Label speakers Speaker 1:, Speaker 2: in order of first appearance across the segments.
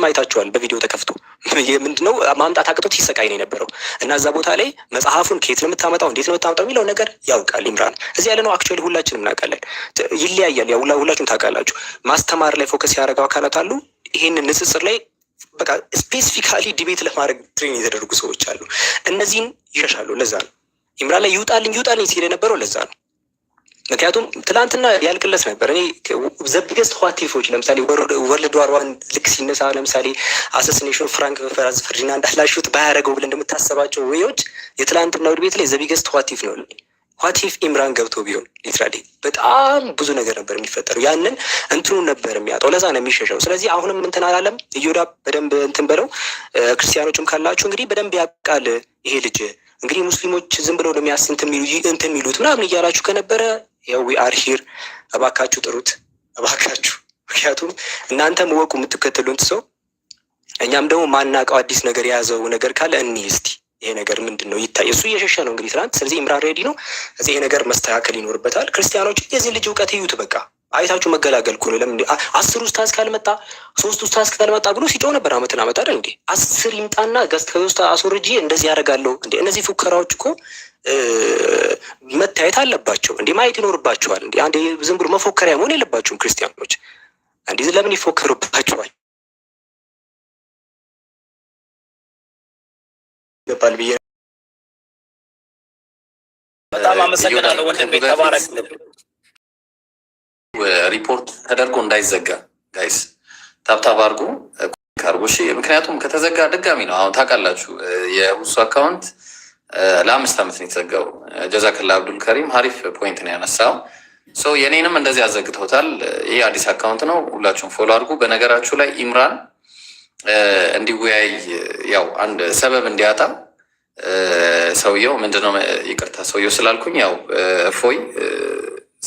Speaker 1: ሁላችንም አይታችኋል በቪዲዮ ተከፍቶ ምንድነው ማምጣት አቅቶት ሲሰቃይ ነው የነበረው እና እዛ ቦታ ላይ መጽሐፉን ከየት ነው የምታመጣው እንዴት ነው የምታመጣው የሚለው ነገር ያውቃል ኢምራን። እዚህ ያለ ነው አክቹዋሊ ሁላችንም እናውቃለን። ይለያያል። ያው ሁላችሁም ታውቃላችሁ። ማስተማር ላይ ፎከስ ያደረገው አካላት አሉ። ይሄንን ንጽጽር ላይ በቃ ስፔሲፊካሊ ዲቤት ለማድረግ ትሬን የተደረጉ ሰዎች አሉ። እነዚህን ይሸሻሉ። ለዛ ነው ኢምራን ላይ ይውጣልኝ ሲል የነበረው ለዛ ነው። ምክንያቱም ትላንትና ያልቅለት ነበር። እኔ ዘቢገስት ኋቲፎች ለምሳሌ ወርልድ ዋር ዋን ልክ ሲነሳ ለምሳሌ አሰሲኔሽን ፍራንክ ፈርዲናንድ አላሹት ባያደረገው ብለን እንደምታሰባቸው ወዮች የትላንትና ውድ ቤት ላይ ዘቢገስት ኋቲፍ ነው። ኋቲፍ ኢምራን ገብቶ ቢሆን ሊትራሊ በጣም ብዙ ነገር ነበር የሚፈጠሩ። ያንን እንትኑ ነበር የሚያጣው። ለዛ ነው የሚሸሸው። ስለዚህ አሁንም እንትን አላለም። እዮዳ በደንብ እንትን በለው። ክርስቲያኖችም ካላችሁ እንግዲህ በደንብ ያውቃል ይሄ ልጅ እንግዲህ ሙስሊሞች ዝም ብለው ለሚያስ እንትን የሚሉት ምናምን እያላችሁ ከነበረ ያው ዊ አር ሂር እባካችሁ ጥሩት እባካችሁ። ምክንያቱም እናንተም ወቁ የምትከተሉት ሰው እኛም ደግሞ ማናውቀው አዲስ ነገር የያዘው ነገር ካለ እንይ እስቲ ይሄ ነገር ምንድን ነው ይታይ። እሱ እየሸሸ ነው እንግዲህ ትናንት። ስለዚህ ኢምራን ሬዲ ነው። ስለዚህ ይሄ ነገር መስተካከል ይኖርበታል። ክርስቲያኖች የዚህ ልጅ እውቀት እዩት። በቃ አይታችሁ መገላገል እኮ ነው። ለምን 10 ኡስታዝ ካልመጣ 3 ኡስታዝ ካልመጣ ብሎ ሲጮህ ነበር አመትና አመት አይደል እንዴ? 10 ይምጣና ገስት ከውስጥ አስወርጄ እንደዚህ ያደርጋለሁ እንዴ? እነዚህ ፉከራዎች እኮ መታየት አለባቸው እንዴ? ማየት ይኖርባቸዋል እንዴ? አንዴ ዝም ብሎ መፎከሪያ መሆን የለባቸውም ክርስቲያኖች። እንዴ ለምን ይፎከሩባቸዋል? ይገባል ብዬ
Speaker 2: በጣም አመሰግናለሁ ወንድሜ። ተባረክ።
Speaker 3: ሪፖርት ተደርጎ እንዳይዘጋ ጋይስ ታብታብ አድርጉ ካርጎ። እሺ ምክንያቱም ከተዘጋ ድጋሚ ነው። አሁን ታውቃላችሁ የሁሱ አካውንት ለ5 ዓመት ነው የተዘጋው። ጀዛክላ አብዱል ከሪም ሀሪፍ ፖይንት ነው ያነሳው። የኔንም እንደዚህ አዘግተውታል። ይሄ አዲስ አካውንት ነው። ሁላችሁም ፎሎ አድርጉ። በነገራችሁ ላይ ኢምራን እንዲወያይ ያው አንድ ሰበብ እንዲያጣ ሰውየው ምንድነው ይቅርታ ሰውየው ስላልኩኝ ያው እፎይ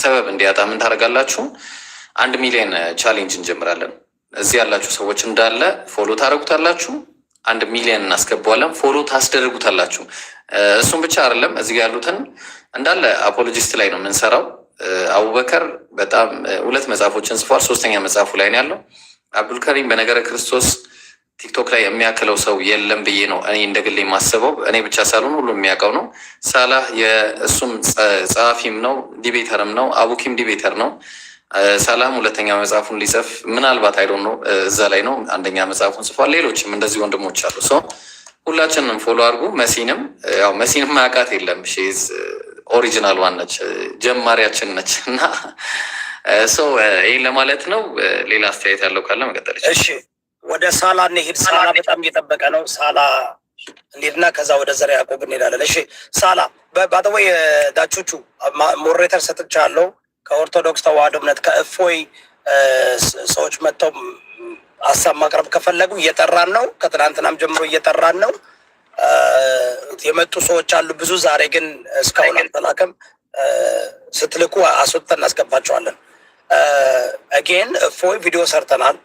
Speaker 3: ሰበብ እንዲያጣ ምን ታደርጋላችሁ? 1 ሚሊዮን ቻሌንጅ እንጀምራለን። እዚህ ያላችሁ ሰዎች እንዳለ ፎሎ ታደርጉታላችሁ። 1 ሚሊዮን እናስገባዋለን። ፎሎ ታስደርጉታላችሁ። እሱም ብቻ አይደለም፣ እዚህ ጋር ያሉትን እንዳለ አፖሎጂስት ላይ ነው የምንሰራው። አቡበከር በጣም 2 መጽሐፎችን ጽፏል። 3ኛ መጽሐፉ ላይ ነው ያለው። አብዱልከሪም በነገረ ክርስቶስ ቲክቶክ ላይ የሚያክለው ሰው የለም ብዬ ነው እኔ እንደግል የማስበው። እኔ ብቻ ሳልሆን ሁሉ የሚያውቀው ነው። ሳላህ የእሱም ጸሐፊም ነው ዲቤተርም ነው። አቡኪም ዲቤተር ነው። ሳላህም 2ኛ መጽሐፉን ሊጽፍ ምናልባት አይዶን ነው እዛ ላይ ነው 1ኛ መጽሐፉን ጽፏል። ሌሎችም እንደዚህ ወንድሞች አሉ። ሁላችንም ፎሎ አድርጉ። መሲንም ያው መሲንም ማያውቃት የለም። ሺዝ ኦሪጂናል ዋን ነች፣ ጀማሪያችን ነች። እና ይህን ለማለት ነው። ሌላ አስተያየት ያለው ካለ መቀጠል ይችላል።
Speaker 2: እሺ ወደ ሳላ እንሄድ። ሳላ በጣም እየጠበቀ ነው። ሳላ እንሄድና ከዛ ወደ ዘር ያዕቆብ እንሄዳለን። እሺ ሳላ ባጠወይ ዳቾቹ ሞሬተር ሰጥቻለሁ። ከኦርቶዶክስ ተዋህዶ እምነት ከእፎይ ሰዎች መጥተው ሀሳብ ማቅረብ ከፈለጉ እየጠራን ነው። ከትናንትናም ጀምሮ እየጠራን ነው። የመጡ ሰዎች አሉ ብዙ። ዛሬ ግን እስካሁን አልተላከም። ስትልኩ አስወጥተን እናስገባቸዋለን። አጌን እፎይ ቪዲዮ ሰርተናል።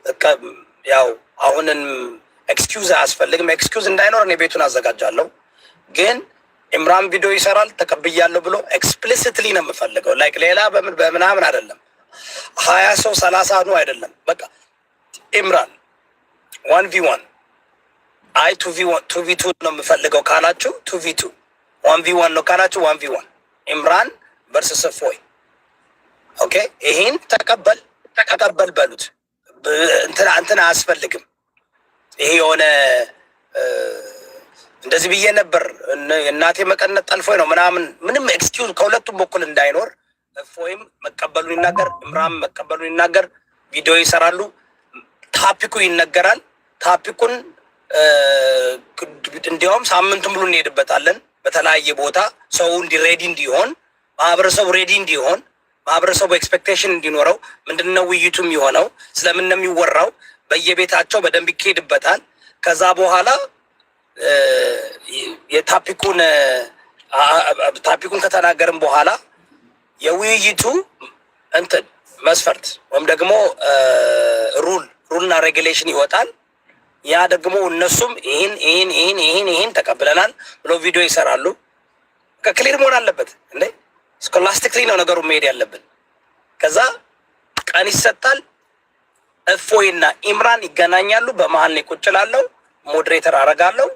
Speaker 2: ያው አሁንን ኤክስኪውዝ አያስፈልግም። ኤክስኪውዝ እንዳይኖር እኔ ቤቱን አዘጋጃለሁ። ግን ኢምራን ቪዲዮ ይሰራል ተቀብያለሁ ብሎ ኤክስፕሊሲትሊ ነው የምፈልገው። ላይክ ሌላ በምናምን አይደለም። 20 ሰው 30 ነው አይደለም። በቃ ኢምራን 1v1 አይ 2v2 ነው የምፈልገው ካላችሁ 2v2፣ 1v1 ነው ካላችሁ 1v1 ኢምራን ቨርስስ እፎይ። ኦኬ ይሄን ተቀበል በሉት። እንትን አያስፈልግም። ይሄ የሆነ እንደዚህ ብዬ ነበር እናቴ መቀነት ጠልፎኝ ነው ምናምን ምንም ኤክስኪውዝ ከሁለቱም በኩል እንዳይኖር እፎይም መቀበሉን ይናገር፣ ኢምራን መቀበሉን ይናገር። ቪዲዮ ይሰራሉ። ታፒኩ ይነገራል። ታፒኩን እንዲያውም ሳምንቱን ብሎ እንሄድበታለን በተለያየ ቦታ ሰው ሬዲ እንዲሆን፣ ማህበረሰቡ ሬዲ እንዲሆን፣ ማህበረሰቡ ኤክስፔክቴሽን እንዲኖረው። ምንድነው ውይይቱ የሚሆነው? ስለምን ነው የሚወራው? በየቤታቸው በደንብ ይካሄድበታል። ከዛ በኋላ ታፒኩን ከተናገርን በኋላ የውይይቱ እንትን መስፈርት ወይም ደግሞ ሩልና ሬጉሌሽን ይወጣል። ያ ደግሞ እነሱም ይህን ተቀብለናል ብሎ ቪዲዮ ይሰራሉ። ከክሊር መሆን አለበት እንዴ! ስኮላስቲክሊ ነው ነገሩ መሄድ ያለብን። ከዛ ቀን ይሰጣል። እፎይና ኢምራን ይገናኛሉ። በመሀል ላይ ቁጭ እላለሁ፣ ሞዴሬተር አደርጋለሁ።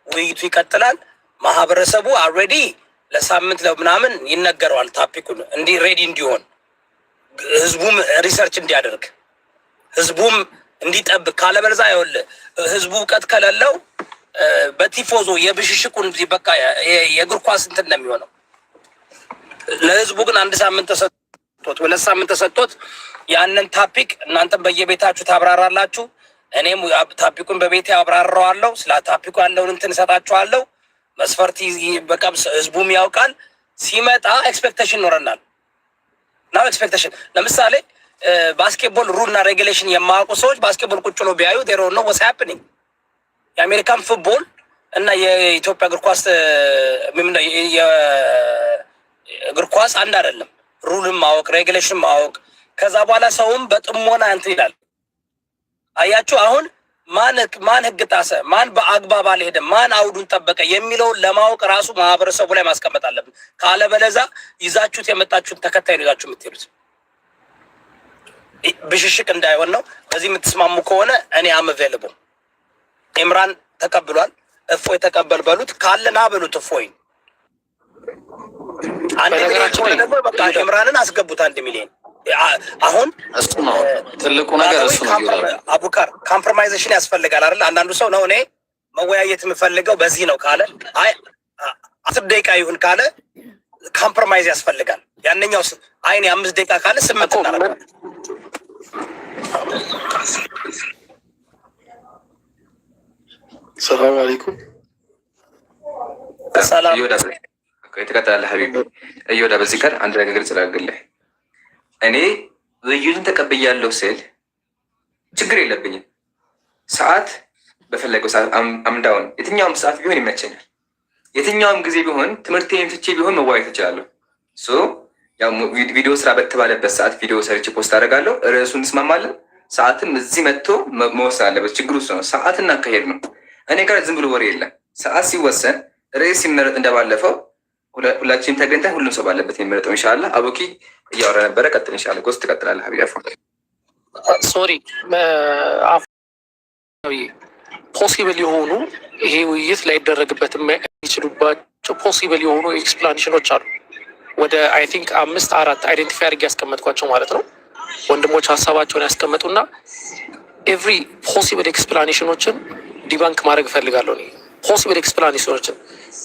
Speaker 2: ውይይቱ ይቀጥላል። ማህበረሰቡ አልሬዲ ለሳምንት ለምናምን ይነገረዋል ታፒኩን እንዲህ ሬዲ እንዲሆን፣ ህዝቡም ሪሰርች እንዲያደርግ፣ ህዝቡም እንዲጠብቅ። ካለበለዚያ ይኸውልህ ህዝቡ እውቀት ከሌለው በቲፎዞ የብሽሽቁን በቃ የእግር ኳስ እንትን ነው የሚሆነው። ለህዝቡ ግን 1 ሳምንት ተሰጥቶት 2 ሳምንት ተሰጥቶት ያንን ታፒክ እናንተም በየቤታችሁ ታብራራላችሁ። እኔም ታፒኩን በቤቴ አብራራዋለሁ። ስለ ታፒኩ ያለውን እንትን እሰጣችኋለሁ። መስፈርት በቃ ህዝቡም ያውቃል። ሲመጣ ኤክስፔክቴሽን ይኖረናል። ናው ኤክስፔክቴሽን ለምሳሌ ባስኬትቦል ሩል እና ሬጉሌሽን የማያውቁ ሰዎች ባስኬትቦል ቁጭ ነው ቢያዩ ዴሮ ነው ወስ ሃፕኒንግ። የአሜሪካን ፉትቦል እና የኢትዮጵያ እግር ኳስ እግር ኳስ አንድ አይደለም። ሩልም ማወቅ ሬጉሌሽን ማወቅ፣ ከዛ በኋላ ሰውም በጥሞና እንትን ይላል። አያችሁ አሁን ማን ህግ ጣሰ፣ ማን በአግባብ አልሄደም፣ ማን አውዱን ጠበቀ የሚለውን ለማወቅ ራሱ ማህበረሰቡ ላይ ማስቀመጥ አለብን። ካለበለዛ ይዛችሁት የመጣችሁት ተከታይ ነው ይዛችሁ የምትሄዱት። ብሽሽቅ እንዳይሆን ነው። በዚህ የምትስማሙ ከሆነ እኔ አመቬልቦ ኢምራን ተቀብሏል። እፎይ ተቀበል በሉት፣ ካለና በሉት እፎይ አንድ ሚሊዮን ደግሞ በቃ ኢምራንን አስገቡት 1 ሚሊዮን። አሁን
Speaker 3: እሱ ነው ትልቁ ነገር እሱ ነው።
Speaker 2: አቡካር ኮምፕሮማይዜሽን ያስፈልጋል አይደል? አንዳንዱ ሰው ነው እኔ መወያየት የምፈልገው በዚህ ነው ካለ፣ አይ 10 ደቂቃ ይሁን ካለ ኮምፕሮማይዝ ያስፈልጋል። ያንኛው አይ እኔ 5 ደቂቃ ካለ 8 እናደርጋለን።
Speaker 4: ሰላም አለይኩም።
Speaker 2: ሰላም
Speaker 5: የተቀጠለ ሀቢብ እዮዳ በዚህ ጋር አንድ ነገር ግልጽ ላድርግልህ። እኔ ውይይቱን ተቀብያለሁ ስል ችግር የለብኝም። ሰዓት በፈለገው ሰዓት አምዳውን የትኛውም ሰዓት ቢሆን ይመቸኛል። የትኛውም ጊዜ ቢሆን ትምህርቴን ትቼ ቢሆን መዋየት እችላለሁ። ቪዲዮ ስራ በተባለበት ሰዓት ቪዲዮ ሰርች ፖስት አደርጋለሁ። ርዕሱን እንስማማለን። ሰዓትም እዚህ መጥቶ መወሰን አለበት። ችግሩ እሱ ነው። ሰዓትና አካሄድ ነው። እኔ ጋር ዝም ብሎ ወሬ የለም። ሰዓት ሲወሰን ርዕስ ሲመረጥ እንደባለፈው ሁላችንም ተገኝተን ሁሉም ሰው ባለበት የሚመረጠው ኢንሻላህ። አቡኪ እያወራ ነበረ። ቀጥል ኢንሻላህ። ጎስ ትቀጥላለህ። ሀቢብ
Speaker 4: ሶሪ ፖሲብል የሆኑ ይሄ ውይይት ላይደረግበት የሚችሉባቸው ፖሲብል የሆኑ ኤክስፕላኔሽኖች አሉ። ወደ አይ ቲንክ 5-4 አይዴንቲፋይ አድርጌ ያስቀመጥኳቸው ማለት ነው። ወንድሞች ሀሳባቸውን ያስቀመጡና ኤቭሪ ፖሲብል ኤክስፕላኔሽኖችን ዲባንክ ማድረግ እፈልጋለሁ። ፖሲብል ኤክስፕላኔሽኖችን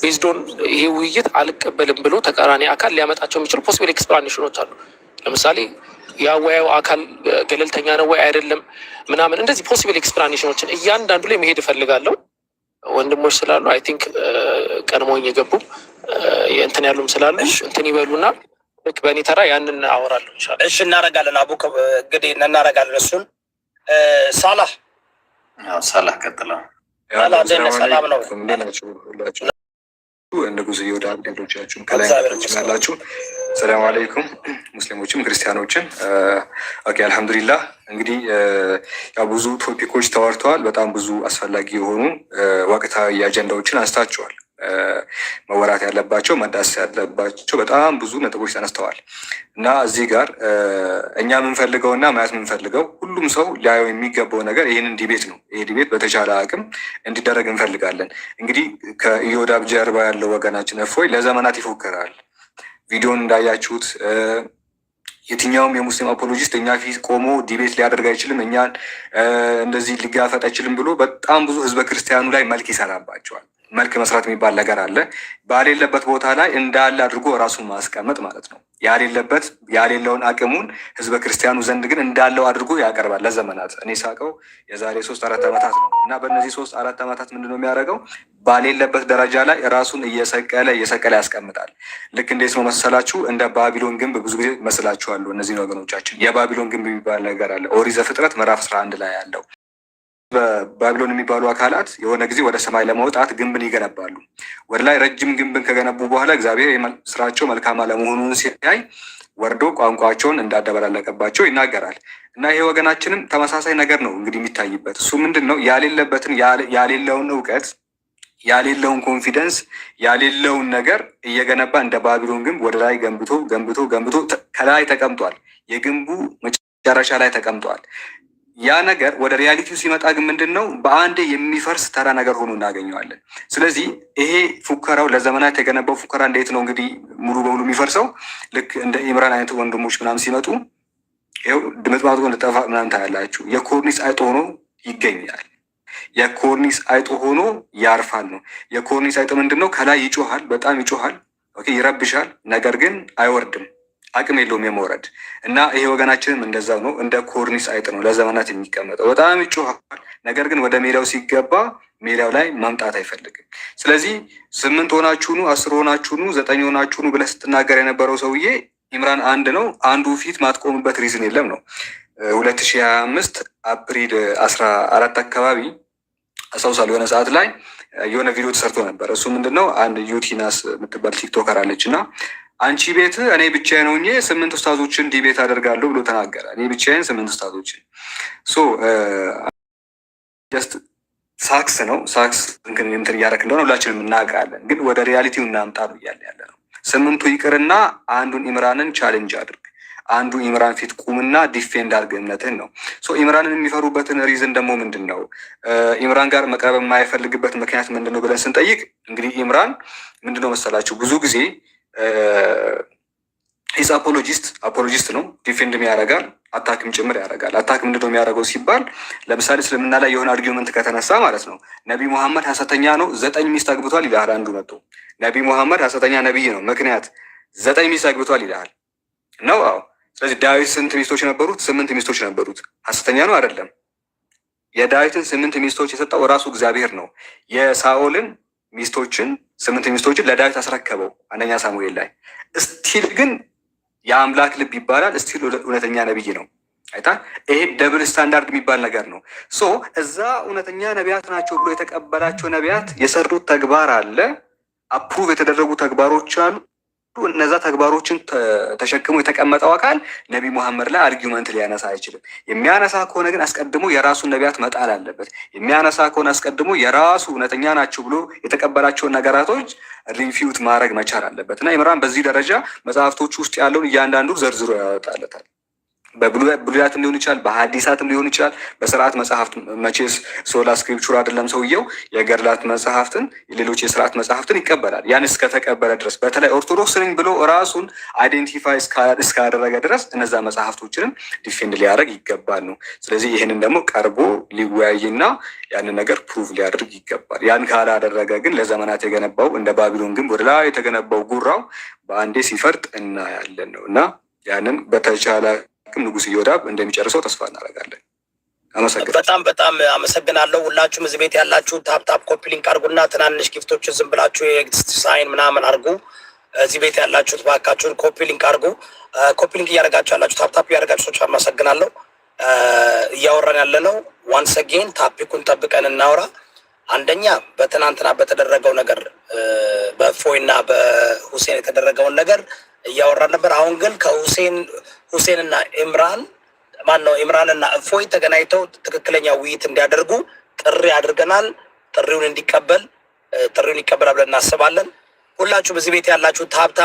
Speaker 4: ቤዝዶን ይሄ ውይይት አልቀበልም ብሎ ተቃራኒ አካል ሊያመጣቸው የሚችሉ ፖሲብል ኤክስፕላኔሽኖች አሉ። ለምሳሌ የአወያዩ አካል ገለልተኛ ነው ወይ አይደለም ምናምን፣ እንደዚህ ፖሲብል ኤክስፕላኔሽኖችን እያንዳንዱ ላይ መሄድ እፈልጋለሁ። ወንድሞች ስላሉ አይ ቲንክ ቀድሞኝ የገቡ እንትን ያሉም ስላሉ እንትን ይበሉና ልክ በእኔ ተራ ያንን አወራለሁ። ይሻላል።
Speaker 2: እሺ እናደርጋለን። አቡ እንግዲህ እናደርጋለን። እሱን ሳላህ
Speaker 5: ቀጥላ
Speaker 2: ሰላም ነው።
Speaker 6: ንጉስ እዮዳ ሌሎቻችሁም ከላይ ያላችሁ ሰላም አለይኩም ሙስሊሞችም ክርስቲያኖችም። ኦኬ አልሐምዱሊላህ። እንግዲህ ያው ብዙ ቶፒኮች ተዋርተዋል። በጣም ብዙ አስፈላጊ የሆኑ ወቅታዊ አጀንዳዎችን አንስታችኋል። መወራት ያለባቸው መዳሰስ ያለባቸው በጣም ብዙ ነጥቦች ተነስተዋል እና እዚህ ጋር እኛ የምንፈልገው እና ማየት የምንፈልገው ሁሉም ሰው ሊያየው የሚገባው ነገር ይህንን ዲቤት ነው። ይህ ዲቤት በተቻለ አቅም እንዲደረግ እንፈልጋለን። እንግዲህ ከኢዮዳብ ጀርባ ያለው ወገናችን እፎይ ለዘመናት ይፎክራል። ቪዲዮን እንዳያችሁት የትኛውም የሙስሊም አፖሎጂስት እኛ ፊት ቆሞ ዲቤት ሊያደርግ አይችልም፣ እኛን እንደዚህ ሊጋፈጥ አይችልም ብሎ በጣም ብዙ ህዝበ ክርስቲያኑ ላይ መልክ ይሰራባቸዋል። መልክ መስራት የሚባል ነገር አለ። ባሌለበት ቦታ ላይ እንዳለ አድርጎ ራሱን ማስቀመጥ ማለት ነው። ያሌለውን አቅሙን ህዝበ ክርስቲያኑ ዘንድ ግን እንዳለው አድርጎ ያቀርባል። ለዘመናት እኔ ሳቀው የዛሬ 3-4 ዓመታት ነው እና በእነዚህ 3-4 ዓመታት ምንድን ነው የሚያደርገው? ባሌለበት ደረጃ ላይ ራሱን እየሰቀለ ያስቀምጣል። ልክ እንዴት ነው መሰላችሁ? እንደ ባቢሎን ግንብ ብዙ ጊዜ መስላችኋለሁ። እነዚህ ወገኖቻችን የባቢሎን ግንብ የሚባል ነገር አለ። ኦሪት ዘፍጥረት ምዕራፍ 11 ላይ ያለው በባቢሎን የሚባሉ አካላት የሆነ ጊዜ ወደ ሰማይ ለመውጣት ግንብን ይገነባሉ። ወደ ላይ ረጅም ግንብን ከገነቡ በኋላ እግዚአብሔር ስራቸው መልካም አለመሆኑን ሲያይ ወርዶ ቋንቋቸውን እንዳደበላለቀባቸው ይናገራል። እና ይሄ ወገናችንም ተመሳሳይ ነገር ነው እንግዲህ የሚታይበት። እሱ ምንድን ነው? ያሌለበትን ያሌለውን እውቀት ያሌለውን ኮንፊደንስ ያሌለውን ነገር እየገነባ እንደ ባቢሎን ግንብ ወደ ላይ ገንብቶ ከላይ ተቀምጧል። የግንቡ መጨረሻ ላይ ተቀምጧል። ያ ነገር ወደ ሪያሊቲው ሲመጣ ግን ምንድን ነው በአንዴ የሚፈርስ ተራ ነገር ሆኖ እናገኘዋለን። ስለዚህ ይሄ ፉከራው ለዘመናት የገነባው ፉከራ እንዴት ነው እንግዲህ ሙሉ በሙሉ የሚፈርሰው? ልክ እንደ ኢምራን አይነት ወንድሞች ምናምን ሲመጡ ይኸው ድምጥማጡ እንድጠፋ ምናምን ታያላችሁ። የኮርኒስ አይጥ ሆኖ ይገኛል። የኮርኒስ አይጥ ሆኖ ያርፋል ነው። የኮርኒስ አይጥ ምንድን ነው? ከላይ ይጮሃል፣ በጣም ይጮሃል፣ ይረብሻል፣ ነገር ግን አይወርድም፣ አቅም የለውም የመውረድ እና ይሄ ወገናችንም እንደዛው ነው። እንደ ኮርኒስ አይጥ ነው ለዘመናት የሚቀመጠው። በጣም ይጮሃል፣ ነገር ግን ወደ ሜዳው ሲገባ ሜዳው ላይ መምጣት አይፈልግም። ስለዚህ 8 ሆናችሁኑ 10 ሆናችሁኑ 9 ሆናችሁኑ ብለህ ስትናገር የነበረው ሰውዬ ኢምራን አንድ ነው። አንዱ ፊት ማትቆምበት ሪዝን የለም ነው። 2025 አፕሪል 14 አካባቢ አስታውሳለሁ የሆነ ሰዓት ላይ የሆነ ቪዲዮ ተሰርቶ ነበር። እሱ ምንድን ነው አንድ ዩቲናስ የምትባል ቲክቶከር አለች እና አንቺ ቤት እኔ ብቻዬን ሆኜ 8 ኡስታዞችን ዲቤት አደርጋለሁ ብሎ ተናገረ። እኔ ብቻዬን 8 ኡስታዞችን ጀስት ሳክስ ነው። ሳክስ እንትን እያደረክ እንደሆነ ሁላችንም እናውቃለን። ግን ወደ ሪያሊቲው እናምጣ ብያለሁ ያለ ነው። 8ቱ ይቅርና አንዱን ኢምራንን ቻሌንጅ አድርግ። አንዱ ኢምራን ፊት ቁምና ዲፌንድ አድርግ እምነትህን ነው። ኢምራንን የሚፈሩበትን ሪዝን ደግሞ ምንድን ነው? ኢምራን ጋር መቅረብ የማይፈልግበት ምክንያት ምንድን ነው ብለን ስንጠይቅ እንግዲህ ኢምራን ምንድን ነው መሰላችሁ ብዙ ጊዜ ሂስ አፖሎጂስት ነው። ዲፌንድም ያደርጋል፣ አታክም ጭምር ያደርጋል። አታክ ምንድን ነው የሚያደርገው ሲባል ለምሳሌ እስልምና ላይ የሆነ አርጊመንት ከተነሳ ማለት ነው ነቢ ሙሐመድ ሐሰተኛ ነው 9 ሚስት አግብቷል ይልሃል። አንዱ መጥቶ ነቢ ሙሐመድ ሐሰተኛ ነቢይ ነው ምክንያት 9 ሚስት አግብቷል ይልሃል ነው። አዎ። ስለዚህ ዳዊት ስንት ሚስቶች ነበሩት? 8 ሚስቶች ነበሩት። ሐሰተኛ ነው አይደለም? የዳዊትን 8 ሚስቶች የሰጠው ራሱ እግዚአብሔር ነው። የሳኦልን ሚስቶችን 8 ሚስቶችን ለዳዊት አስረከበው አንደኛ ሳሙኤል ላይ። እስቲል ግን የአምላክ ልብ ይባላል። እስቲል እውነተኛ ነቢይ ነው። አይታ ይሄ ደብል ስታንዳርድ የሚባል ነገር ነው። እዛ እውነተኛ ነቢያት ናቸው ብሎ የተቀበላቸው ነቢያት የሰሩት ተግባር አለ፣ አፕሩቭ የተደረጉ ተግባሮች አሉ። እነዛ ተግባሮችን ተሸክሞ የተቀመጠው አካል ነቢ ሙሐመድ ላይ አርጊመንት ሊያነሳ አይችልም። የሚያነሳ ከሆነ ግን አስቀድሞ የራሱን ነቢያት መጣል አለበት። የሚያነሳ ከሆነ አስቀድሞ የራሱ እውነተኛ ናቸው ብሎ የተቀበላቸውን ነገራቶች ሪፊዩት ማድረግ መቻል አለበት እና ኢምራን በዚህ ደረጃ መጽሐፍቶች ውስጥ ያለውን እያንዳንዱ ዘርዝሮ ያወጣለታል። በብሉያትም ሊሆን ይችላል፣ በሀዲሳትም ሊሆን ይችላል፣ በስርዓት መጽሐፍት። መቼስ ሶላ ስክሪፕቹር አይደለም ሰውየው የገድላት መጽሐፍትን የሌሎች የስርዓት መጽሐፍትን ይቀበላል። ያን እስከተቀበለ ድረስ በተለይ ኦርቶዶክስ ነኝ ብሎ ራሱን አይዴንቲፋይ እስካደረገ ድረስ እነዛ መጽሐፍቶችንም ዲፌንድ ሊያደርግ ይገባል ነው። ስለዚህ ይህንን ደግሞ ቀርቦ ሊወያይና ያንን ነገር ፕሩቭ ሊያደርግ ይገባል። ያን ካላደረገ ግን ለዘመናት የገነባው እንደ ባቢሎን ግንብ ወደ ላይ የተገነባው ጉራው በአንዴ ሲፈርጥ እናያለን ነው እና ያንን በተቻለ ንጉስ ኢዮዳብ እንደሚጨርሰው ተስፋ እናደርጋለን።
Speaker 2: በጣም በጣም አመሰግናለሁ። ሁላችሁም እዚህ ቤት ያላችሁ ታፕታፕ ኮፒ ሊንክ አድርጉና ትናንሽ ጊፍቶችን ዝም ብላችሁ የኤግዚስት ሳይን ምናምን አድርጉ። እዚህ ቤት ያላችሁት ባካችሁን ኮፒ ሊንክ አድርጉ። ኮፒ ሊንክ እያደረጋችሁ ያላችሁ ታፕታፕ እያደረጋችሁ ሰዎች አመሰግናለሁ። እያወራን ያለ ነው ዋንስ አጌን ታፒኩን ጠብቀን እናውራ። አንደኛ በትናንትና በተደረገው ነገር በእፎይና በሁሴን የተደረገውን ነገር እያወራን ነበር። አሁን ግን ሁሴንና ኢምራን ኢምራንና እፎይ ተገናኝተው ትክክለኛ ውይይት እንዲያደርጉ ጥሪ አድርገናል። ጥሪውን ይቀበላል ብለን እናስባለን። ሁላችሁ በዚህ ቤት ያላችሁ ታፕ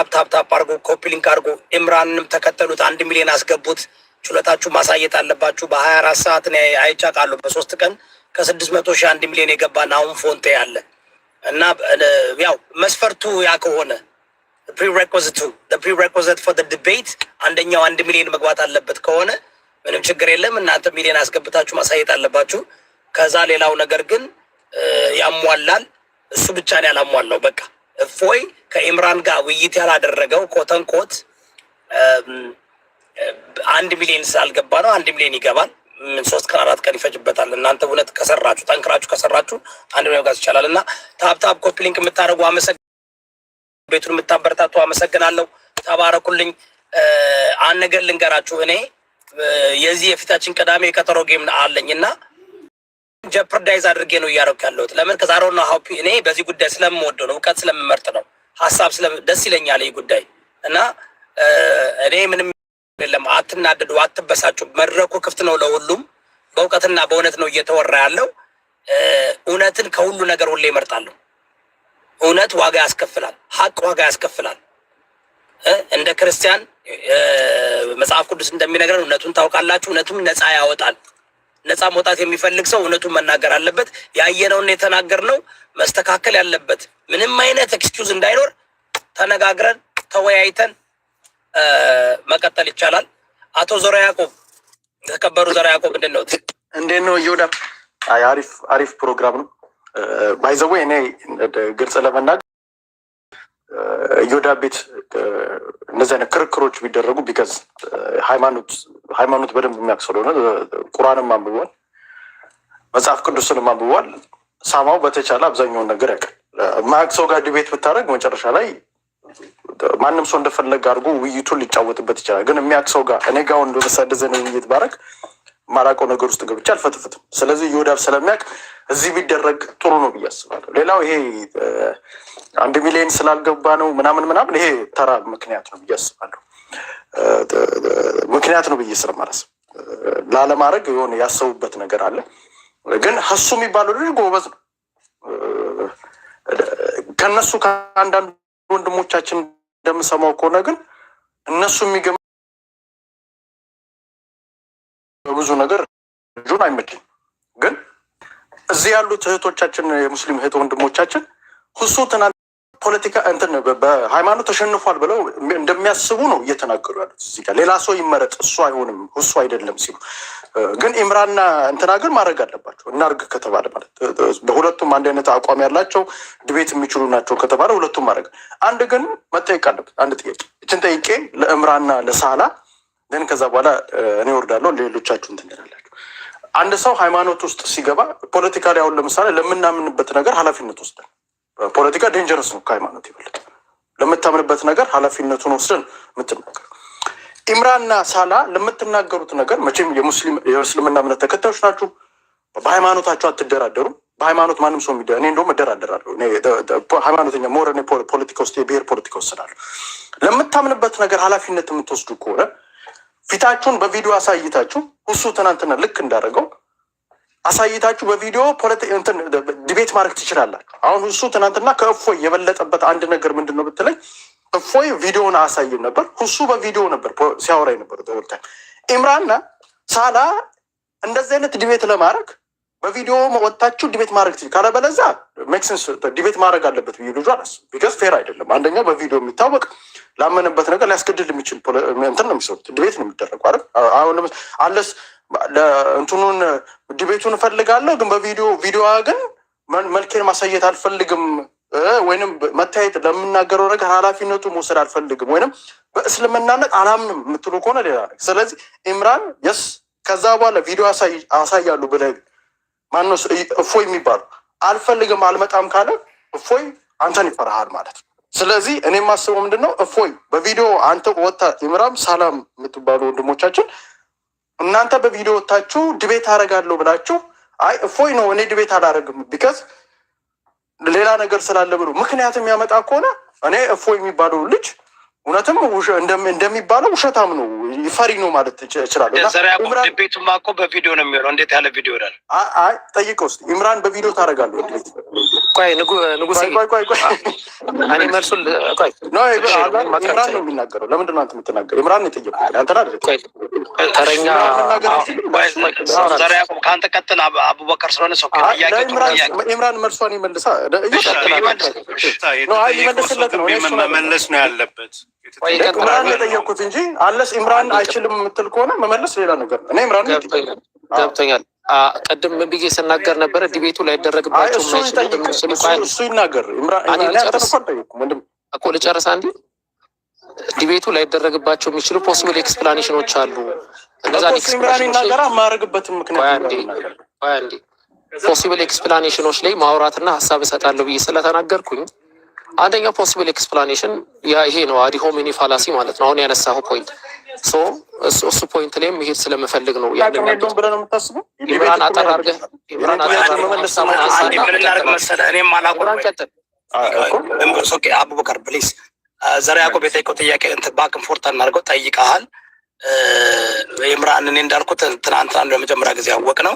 Speaker 2: አድርጉ፣ ኮፒ ሊንክ አድርጉ። ኢምራንንም ተከተሉት፣ 1 ሚሊዮን አስገቡት። ችሎታችሁ ማሳየት አለባችሁ። በ24 ሰዓት አይቻቃለሁ። በ3 ቀን ከ600 ሺህ 1 ሚሊዮን የገባን አሁን ፎንቴ ያለ እና ያው መስፈርቱ ያ ከሆነ prerequisite for the debate አንደኛው 1 ሚሊዮን መግባት አለበት ከሆነ ምንም ችግር የለም። እናንተ ሚሊዮን አስገብታችሁ ማሳየት አለባችሁ። ከዛ ሌላው ነገር ግን ያሟላል። እሱ ብቻ ነው ያላሟላው። በቃ እፎይ ከኢምራን ጋር ውይይት ያላደረገው ኮተንኮት 1 ሚሊዮን ስላልገባ ነው። 1 ሚሊዮን ይገባል። 3 ቀን 4 ቀን ይፈጅበታል። እናንተ እውነት ከሰራችሁ ጠንክራችሁ ከሰራችሁ 1 ሚሊዮን ጋር ይቻላል እና ታፕ ኮፒ ሊንክ የምታደርጉ ቤቱን የምታበረታቱ አመሰግናለሁ። ተባረኩልኝ። አንድ ነገር ልንገራችሁ። እኔ የዚህ የፊታችን ቅዳሜ የቀጠሮ ጌም አለኝ እና ጀፕርዳይዝ አድርጌ ነው እያደረኩ ያለሁት። ለምን ከዛሬውና ሀፒ እኔ በዚህ ጉዳይ ስለምወደው ነው፣ እውቀት ስለምመርጥ ነው፣ ሀሳብ ደስ ይለኛል ይህ ጉዳይ እና እኔ ምንም የለም። አትናደዱ፣ አትበሳጩ። መድረኩ ክፍት ነው ለሁሉም። በእውቀትና በእውነት ነው እየተወራ ያለው። እውነትን ከሁሉ ነገር ሁሌ እመርጣለሁ። እውነት ዋጋ ያስከፍላል። ሀቅ ዋጋ ያስከፍላል። እንደ ክርስቲያን መጽሐፍ ቅዱስ እንደሚነግረን እውነቱን ታውቃላችሁ፣ እውነቱም ነፃ ያወጣል። ነፃ መውጣት የሚፈልግ ሰው እውነቱን መናገር አለበት። ያየነውን የተናገርነው መስተካከል ያለበት ምንም አይነት ኤክስኪውዝ እንዳይኖር ተነጋግረን ተወያይተን መቀጠል ይቻላል። አቶ ዘራ ያዕቆብ የተከበሩ ዘራ ያዕቆብ እንዴት ነው እዮዳ?
Speaker 7: አሪፍ ፕሮግራም ነው። ባይዘዌ እኔ ግልጽ ለመናገር እዮዳ ቤት እነዚህ አይነት ክርክሮች ቢደረጉ ቢከዝ ሃይማኖት በደንብ የሚያውቅ ስለሆነ ቁርአንም አንብቧል፣ መጽሐፍ ቅዱስንም አንብቧል። ሳማው በተቻለ አብዛኛውን ነገር ያውቃል። ማያውቅ ሰው ጋር ዲቤት ብታደርግ መጨረሻ ላይ ማንም ሰው እንደፈለገ አድርጎ ውይይቱን ሊጫወትበት ይችላል። ግን የሚያውቅ ሰው ጋር እኔ ጋር ወንዶ መሳደዘን ውይይት ባረግ ማላውቀው ነገር ውስጥ ገብቼ አልፈትፍትም። ስለዚህ እዮዳብ ስለሚያውቅ እዚህ ቢደረግ ጥሩ ነው ብዬ አስባለሁ። ሌላው ይሄ 1 ሚሊዮን ስላልገባ ነው ምናምን ይሄ ተራ ምክንያት ነው ብዬ አስባለሁ። ምክንያት ነው ብዬ ስለማላስብ ላለማድረግ የሆነ ያሰቡበት ነገር አለ። ግን ሀሱ የሚባለው ልጅ ጎበዝ ነው። ከነሱ ከአንዳንድ ወንድሞቻችን እንደምሰማው ከሆነ ግን እነሱ የሚገ ብዙ ነገር ልጁን አይመችም። ግን እዚህ ያሉት እህቶቻችን የሙስሊም እህት ወንድሞቻችን ሁሱ ትናንት ፖለቲካ እንትን በሃይማኖት ተሸንፏል ብለው እንደሚያስቡ ነው እየተናገሩ ያሉት። እዚህ ጋር ሌላ ሰው ይመረጥ እሱ አይሆንም እሱ አይደለም ሲሉ ግን ኢምራንና እንትና ግን ማድረግ አለባቸው። እናርግ ከተባለ ማለት በሁለቱም አንድ አይነት አቋም ያላቸው ድቤት የሚችሉ ናቸው ከተባለ ሁለቱም ማድረግ አንድ ግን መጠየቅ አለበት። አንድ ጥያቄ እችን ጠይቄ ለእምራንና ለሳላ ግን ከዛ በኋላ እኔ ወርዳለሁ ሌሎቻችሁ እንትን ትላላችሁ። አንድ ሰው ሃይማኖት ውስጥ ሲገባ ፖለቲካ ላይ አሁን ለምሳሌ ለምናምንበት ነገር ኃላፊነት ወስደን ፖለቲካ ዴንጀረስ ነው ከሃይማኖት ይበልጥ ለምታምንበት ነገር ኃላፊነቱን ወስደን የምትናገር ኢምራንና ሳላ ለምትናገሩት ነገር መቼም የእስልምና እምነት ተከታዮች ናችሁ። በሃይማኖታቸው አትደራደሩም። በሃይማኖት ማንም ሰው እኔ እንደውም እደራደራለሁ። ሃይማኖተኛ ሞር ፖለቲካ ውስጥ የብሔር ፖለቲካ ወስዳለሁ። ለምታምንበት ነገር ኃላፊነት የምትወስዱ ከሆነ ፊታችሁን በቪዲዮ አሳይታችሁ እሱ ትናንትና ልክ እንዳደረገው አሳይታችሁ በቪዲዮ ዲቤት ማድረግ ትችላላችሁ። አሁን እሱ ትናንትና ከእፎይ የበለጠበት አንድ ነገር ምንድን ነው ብትለኝ እፎይ ቪዲዮውን አያሳይም ነበር። እሱ በቪዲዮ ነበር ሲያወራ ነበር። ተወልታ ኢምራንና ሳላ እንደዚህ አይነት ዲቤት ለማድረግ በቪዲዮ ወጣችሁ ዲቤት ማድረግ ትችል ካለበለዛ ሜክሰንስ ዲቤት ማድረግ አለበት ብዬ ልጁ አላስ ቢካዝ ፌር አይደለም። አንደኛ በቪዲዮ የሚታወቅ ላመንበት ነገር ሊያስገድል የሚችል እንትን ነው የሚሰሩት። ዲቤት ነው የሚደረጉ አይደል? አሁን አለስ እንትኑን ዲቤቱን እፈልጋለሁ ግን ቪዲዮዋ ግን መልኬን ማሳየት አልፈልግም ወይንም መታየት ለምናገረው ነገር ኃላፊነቱ መውሰድ አልፈልግም ወይንም በእስልምናነት አላምንም የምትሉ ከሆነ ሌላ ነገር። ስለዚህ ኢምራን የስ ከዛ በኋላ ቪዲዮ አሳያሉ ብለህ ማነው እፎይ የሚባሉ አልፈልግም አልመጣም ካለ እፎይ አንተን ይፈራሃል ማለት ነው። ስለዚህ እኔ የማስበው ምንድነው እፎይ በቪዲዮ አንተ ወጣ ኢምራን ሰላም የምትባሉ ወንድሞቻችን እናንተ በቪዲዮ ወጣችሁ ዲቤት አደርጋለሁ ብላችሁ አይ እፎይ ነው እኔ ዲቤት አላደርግም ቢካዝ ሌላ ነገር ስላለ ብሎ ምክንያት የሚያመጣ ከሆነ እኔ እፎይ የሚባለው ልጅ እውነትም እንደሚባለው ውሸታም ነው ፈሪ ነው ማለት እችላለሁ።
Speaker 2: ዲቤቱማ እኮ በቪዲዮ ነው የሚሆነው። እንዴት ያለ ቪዲዮ ይላል?
Speaker 7: አይ ጠይቀው እስኪ ኢምራን በቪዲዮ ታደርጋለህ?
Speaker 4: ቆይ ንጉሴ እኔ መልሱን ቆይ
Speaker 7: ኢምራን ነው የሚናገረው። ለምንድን ነው አንተ የምትናገረው? ኢምራን ነው የጠየቁት አንተን አይደል?
Speaker 4: ተረኛ
Speaker 2: ዛሬ ያቆም ከአንተ ቀጥል አቡበከር ስለሆነ ሰው
Speaker 7: ኢምራን መልሷን ይመልሳ ይመልስለት ነው
Speaker 8: መመለስ ነው ያለበት።
Speaker 7: ኢምራን የጠየቁት እንጂ አለስ ኢምራን አይችልም የምትል ከሆነ መመለስ ሌላ ነገር ነው። እኔ ኢምራን
Speaker 4: ገብቶኛል። ቀደም ብዬ ስናገር ነበረ ዲቤቱ ላይ ደረግባቸው
Speaker 7: እሱ ይናገር
Speaker 4: እኮ ልጨርስ አንዴ። ዲቤቱ ላይ ደረግባቸው የሚችሉ ፖሲብል ኤክስፕላኔሽኖች አሉ።
Speaker 7: ኢምራን ይናገራ የማያደርግበትም ምክንያት
Speaker 4: አንዴ ፖሲብል ኤክስፕላኔሽኖች ላይ ማውራትና ሀሳብ እሰጣለሁ ብዬ ስለተናገርኩኝ አንደኛው ፖሲብል ኤክስፕላኔሽን ይሄ ነው አዲሆሚኒ ፋላሲ ማለት ነው። አሁን ያነሳሁ ፖይንት እሱ ፖይንት ላይም መሄድ ስለምፈልግ ነው። ኢምራን አጠር አድርገህ
Speaker 2: አቡበከር ፕሊዝ ዘር ያዕቆብ የጠየቀው ጥያቄ ባክን ፎርት እናድርገው ጠይቀሃል። ኢምራን እኔ እንዳልኩት ትናንትና ለመጀመሪያ ጊዜ ያወቅ ነው።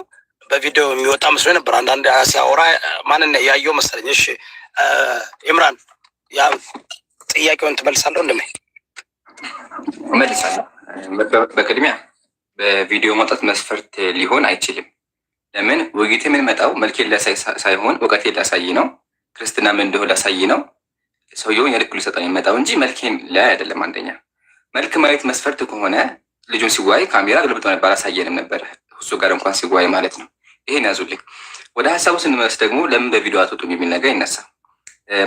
Speaker 2: በቪዲዮ የሚወጣ መስሎኝ ነበር። አንዳንድ ሲያወራ ማንን ያየው መሰለኝ። እሺ ኢምራን ያ ጥያቄውን ትመልሳለሁ?
Speaker 5: እመልሳለሁ። በቅድሚያ በቪዲዮ መውጣት መስፈርት ሊሆን አይችልም። ለምን ውይይት የምንመጣው መልኬን ላሳይ ሳይሆን እውቀቴን ላሳይ ነው። ክርስትና ምን እንደሆነ ላሳይ ነው። ሰውየውን የልክ ሊሰጠን የሚመጣው እንጂ መልኬን ላይ አይደለም። አንደኛ መልክ ማየት መስፈርት ከሆነ ልጁን ሲዋይ ካሜራ ግልብጦ ነበር አላሳየንም ነበር፣ እሱ ጋር እንኳን ሲዋይ ማለት ነው። ይሄን ያዙልኝ። ወደ ሀሳቡ ስንመለስ ደግሞ ለምን በቪዲዮ አትወጡም የሚል ነገር ይነሳ።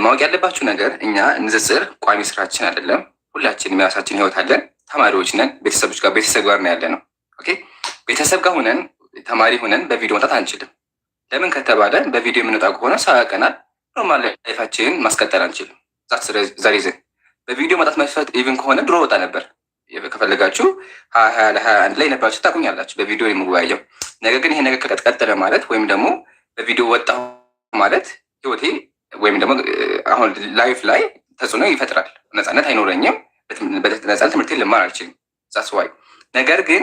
Speaker 5: ማወቅ ያለባችሁ ነገር እኛ ንጽጽር ቋሚ ስራችን አይደለም። ሁላችንም የራሳችን ህይወት አለን። ተማሪዎች ነን። ቤተሰብ ጋር ነው ያለ ነው። ኦኬ ቤተሰብ ጋር ሁነን ተማሪ ሁነን በቪዲዮ መውጣት አንችልም። ለምን ከተባለ በቪዲዮ የምንወጣ ከሆነ ሰው ያውቀናል። ኖርማል ላይፋችንን ማስቀጠል አንችልም። ዛሬ በቪዲዮ መውጣት መስፈርት ኢቭን ከሆነ ድሮ ወጣ ነበር። ከፈለጋችሁ 2021 ላይ ነበራችሁ ታቁኛላችሁ በቪዲዮ የምወያየው። ነገር ግን ይሄ ነገር ከቀጠለ ማለት ወይም ደግሞ በቪዲዮ ወጣሁ ማለት ህይወቴ ወይም ደግሞ አሁን ላይፍ ላይ ተጽዕኖ ይፈጥራል። ነፃነት አይኖረኝም። በነፃነት ትምህርቴን ልማር አልችልም። ዛስዋይ ነገር ግን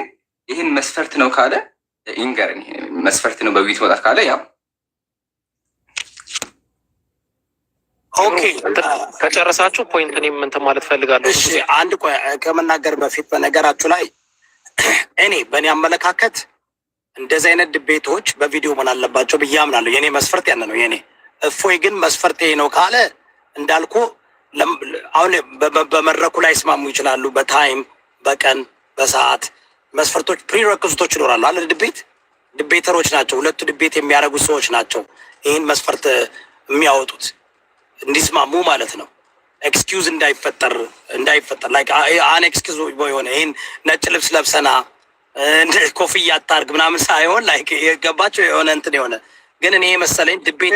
Speaker 5: ይህን መስፈርት ነው ካለ ኢንገርን መስፈርት ነው በቪዲዮ መውጣት ካለ ያው
Speaker 2: ኦኬ
Speaker 4: ከጨረሳችሁ ፖይንት እኔም እንትን ማለት ፈልጋለሁ።
Speaker 2: እሺ አንድ ቆይ ከመናገር በፊት በነገራችሁ ላይ እኔ በእኔ አመለካከት እንደዚህ አይነት ድቤቶች በቪዲዮ መሆን አለባቸው ብዬ አምናለሁ። የኔ መስፈርት ያን ነው የኔ። እፎይ ግን መስፈርት ነው ካለ እንዳልኩ አሁን በመድረኩ ላይ ስማሙ ይችላሉ። በታይም በቀን በሰዓት መስፈርቶች ፕሪሬኩዚቶች ይኖራሉ አለ። ድቤተሮች ናቸው። ሁለቱ ድቤት የሚያደርጉ ሰዎች ናቸው ይህን መስፈርት የሚያወጡት እንዲስማሙ ማለት ነው። ኤክስኪውዝ እንዳይፈጠር ላይክ አን ኤክስኪውዝ የሆነ ይህን ነጭ ልብስ ለብሰና ኮፍያ አታርግ ምናምን ሳይሆን ላይክ የገባቸው የሆነ እንትን የሆነ ግን እኔ መሰለኝ ድቤት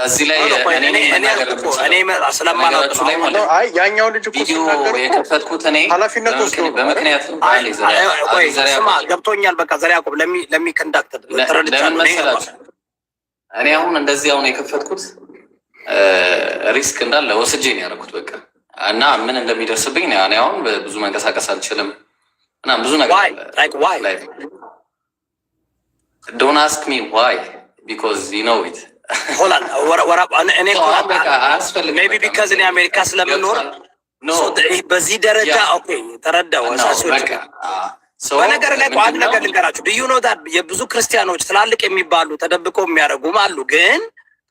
Speaker 3: እዚህ ላይ
Speaker 2: ስለማላውቅ ነው።
Speaker 7: ያኛው ልጅ
Speaker 3: የከፈትኩት እኔ
Speaker 7: ኃላፊነት ወስዶ
Speaker 3: በምክንያቱ
Speaker 2: ስማ ገብቶኛል። በቃ ዘሪያ ያዕቆብ ለሚከንዳክተር
Speaker 3: ለምን መሰላችሁ እኔ አሁን እንደዚህ አሁን የከፈትኩት ሪስክ እንዳለ ወስጄ ነው ያደረኩት። በቃ እና ምን እንደሚደርስብኝ እኔ አሁን ብዙ መንቀሳቀስ አልችልም እና ብዙ ነገር አለ። Don't ask me why because you know it.
Speaker 2: ሆላንድ እኔ ሜቢ ቢካዝ እኔ አሜሪካ ስለምኖር በዚህ ደረጃ ኦኬ ተረዳው። በነገር ላይ አንድ ነገር ልንገራችሁ። ድዩ ነው የብዙ ክርስቲያኖች ትላልቅ የሚባሉ ተደብቀው የሚያደርጉም አሉ ግን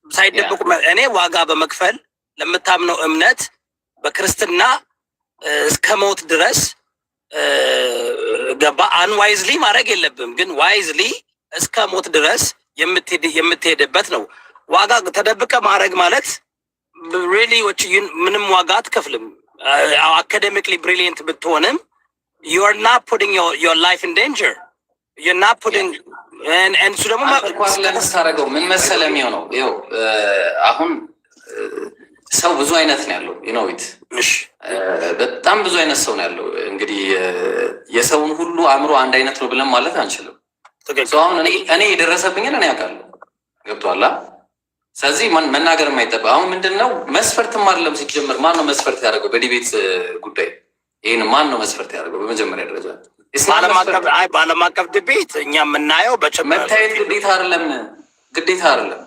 Speaker 2: ሳይደብቁ እኔ ዋጋ በመክፈል ለምታምነው እምነት በክርስትና እስከ ሞት ድረስ ገባ አንዋይዝሊ ማድረግ የለብም ግን ዋይዝሊ እስከ ሞት ድረስ የምትሄድበት ነው። ዋጋ ተደብቀ ማድረግ ማለት ሪሊ ምንም ዋጋ አትከፍልም። አካዴሚክሊ ብሪሊየንት ብትሆንም you're not putting your life in danger. You're not putting and እሱ ደግሞ
Speaker 3: ታደረገው ምን መሰለህ የሚሆነው ይኸው አሁን ሰው ብዙ አይነት ነው ያለው ዩኖዊት በጣም ብዙ አይነት ሰው ነው ያለው። እንግዲህ የሰውን ሁሉ አእምሮ አንድ አይነት ነው ብለን ማለት አንችልም። አሁን እኔ የደረሰብኝን እኔ ያውቃለሁ። ገብቶሃል? ስለዚህ መናገር የማይጠበቅ አሁን ምንድን ነው መስፈርትም አይደለም ሲጀምር ማን ነው መስፈርት ያደረገው በዲቤት ጉዳይ? ይህን ማን ነው መስፈርት ያደረገው? በመጀመሪያ ደረጃ
Speaker 2: በዓለም አቀፍ ድቤት እኛ የምናየው
Speaker 3: መታየት ግዴታ አይደለም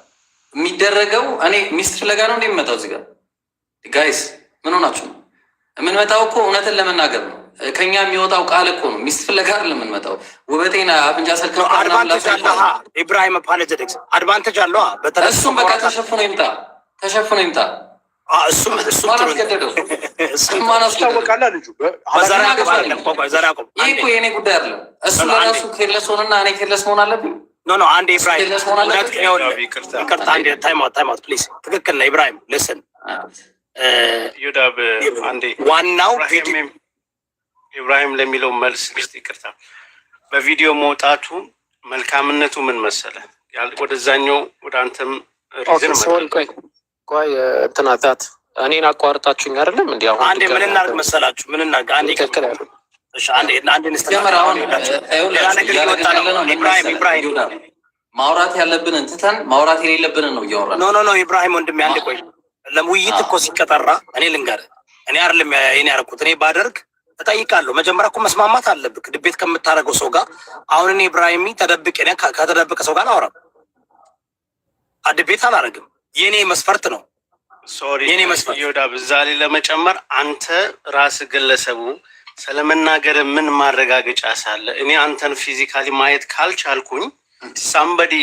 Speaker 3: የሚደረገው። እኔ ሚስት ፍለጋ ነው እንደሚመጣው እዚህ ጋር ጋይስ ምን ሆናችሁ ነው የምንመጣው? እኮ እውነትን ለመናገር ነው። ከኛ የሚወጣው ቃል እኮ ነው። ሚስት ፍለጋ አይደለም የምንመጣው። ውበቴን አፍንጫ ሰልክ ነው።
Speaker 2: አድቫንቴጅ አለ ኢብራሂም አፖሎጀቲክስ አድቫንቴጅ አለ።
Speaker 3: እሱም በቃ ተሸፍኖ ይምጣ እሱም አስገደደው ማን አስታወቃላ ልጁ ይህ እኮ የእኔ ጉዳይ አይደለም። እሱ ለራሱ ኬርለስ ሆነና እኔ ኬርለስ መሆን አለብኝ?
Speaker 2: ኖ አንድ ኢብራሂም ይቅርታ አንድ ታይም አውት ፕሊዝ። ትክክል ነው ኢብራሂም ልስን
Speaker 8: ዩዳብ አንዴ
Speaker 2: ዋናው
Speaker 8: ኢብራሂም ለሚለው መልስ ልስጥ። ይቅርታ በቪዲዮ መውጣቱ መልካምነቱ ምን መሰለ ወደዛኛው ወደ አንተም
Speaker 4: ቆይ እንትናታት እኔን አቋርጣችሁኝ አይደለም እንዲ አሁን
Speaker 2: አንዴ ምን እናድርግ መሰላችሁ? ምን እናድርግ? አንዴ
Speaker 3: ማውራት ያለብንን ትተን ማውራት የሌለብንን ነው እያወራን።
Speaker 2: ኖ ኢብራሂም ወንድሜ አንዴ ቆይ። ለውይይት እኮ ሲቀጠራ እኔ ልንገርህ፣ እኔ አይደለም እኔ ያደረኩት እኔ ባደርግ እጠይቃለሁ። መጀመሪያ እኮ መስማማት አለብህ ድቤት ከምታደርገው ሰው ጋር። አሁን እኔ ኢብራሂም ተደብቄ ከተደበቀ ሰው ጋር አወራም ድቤት አላደርግም። የኔ መስፈርት ነው።
Speaker 8: ሶሪ ዮዳ በዛ ላይ ለመጨመር አንተ ራስ ግለሰቡ ስለመናገር ምን ማረጋገጫ ሳለ እኔ አንተን ፊዚካሊ ማየት ካልቻልኩኝ ሳምበዲ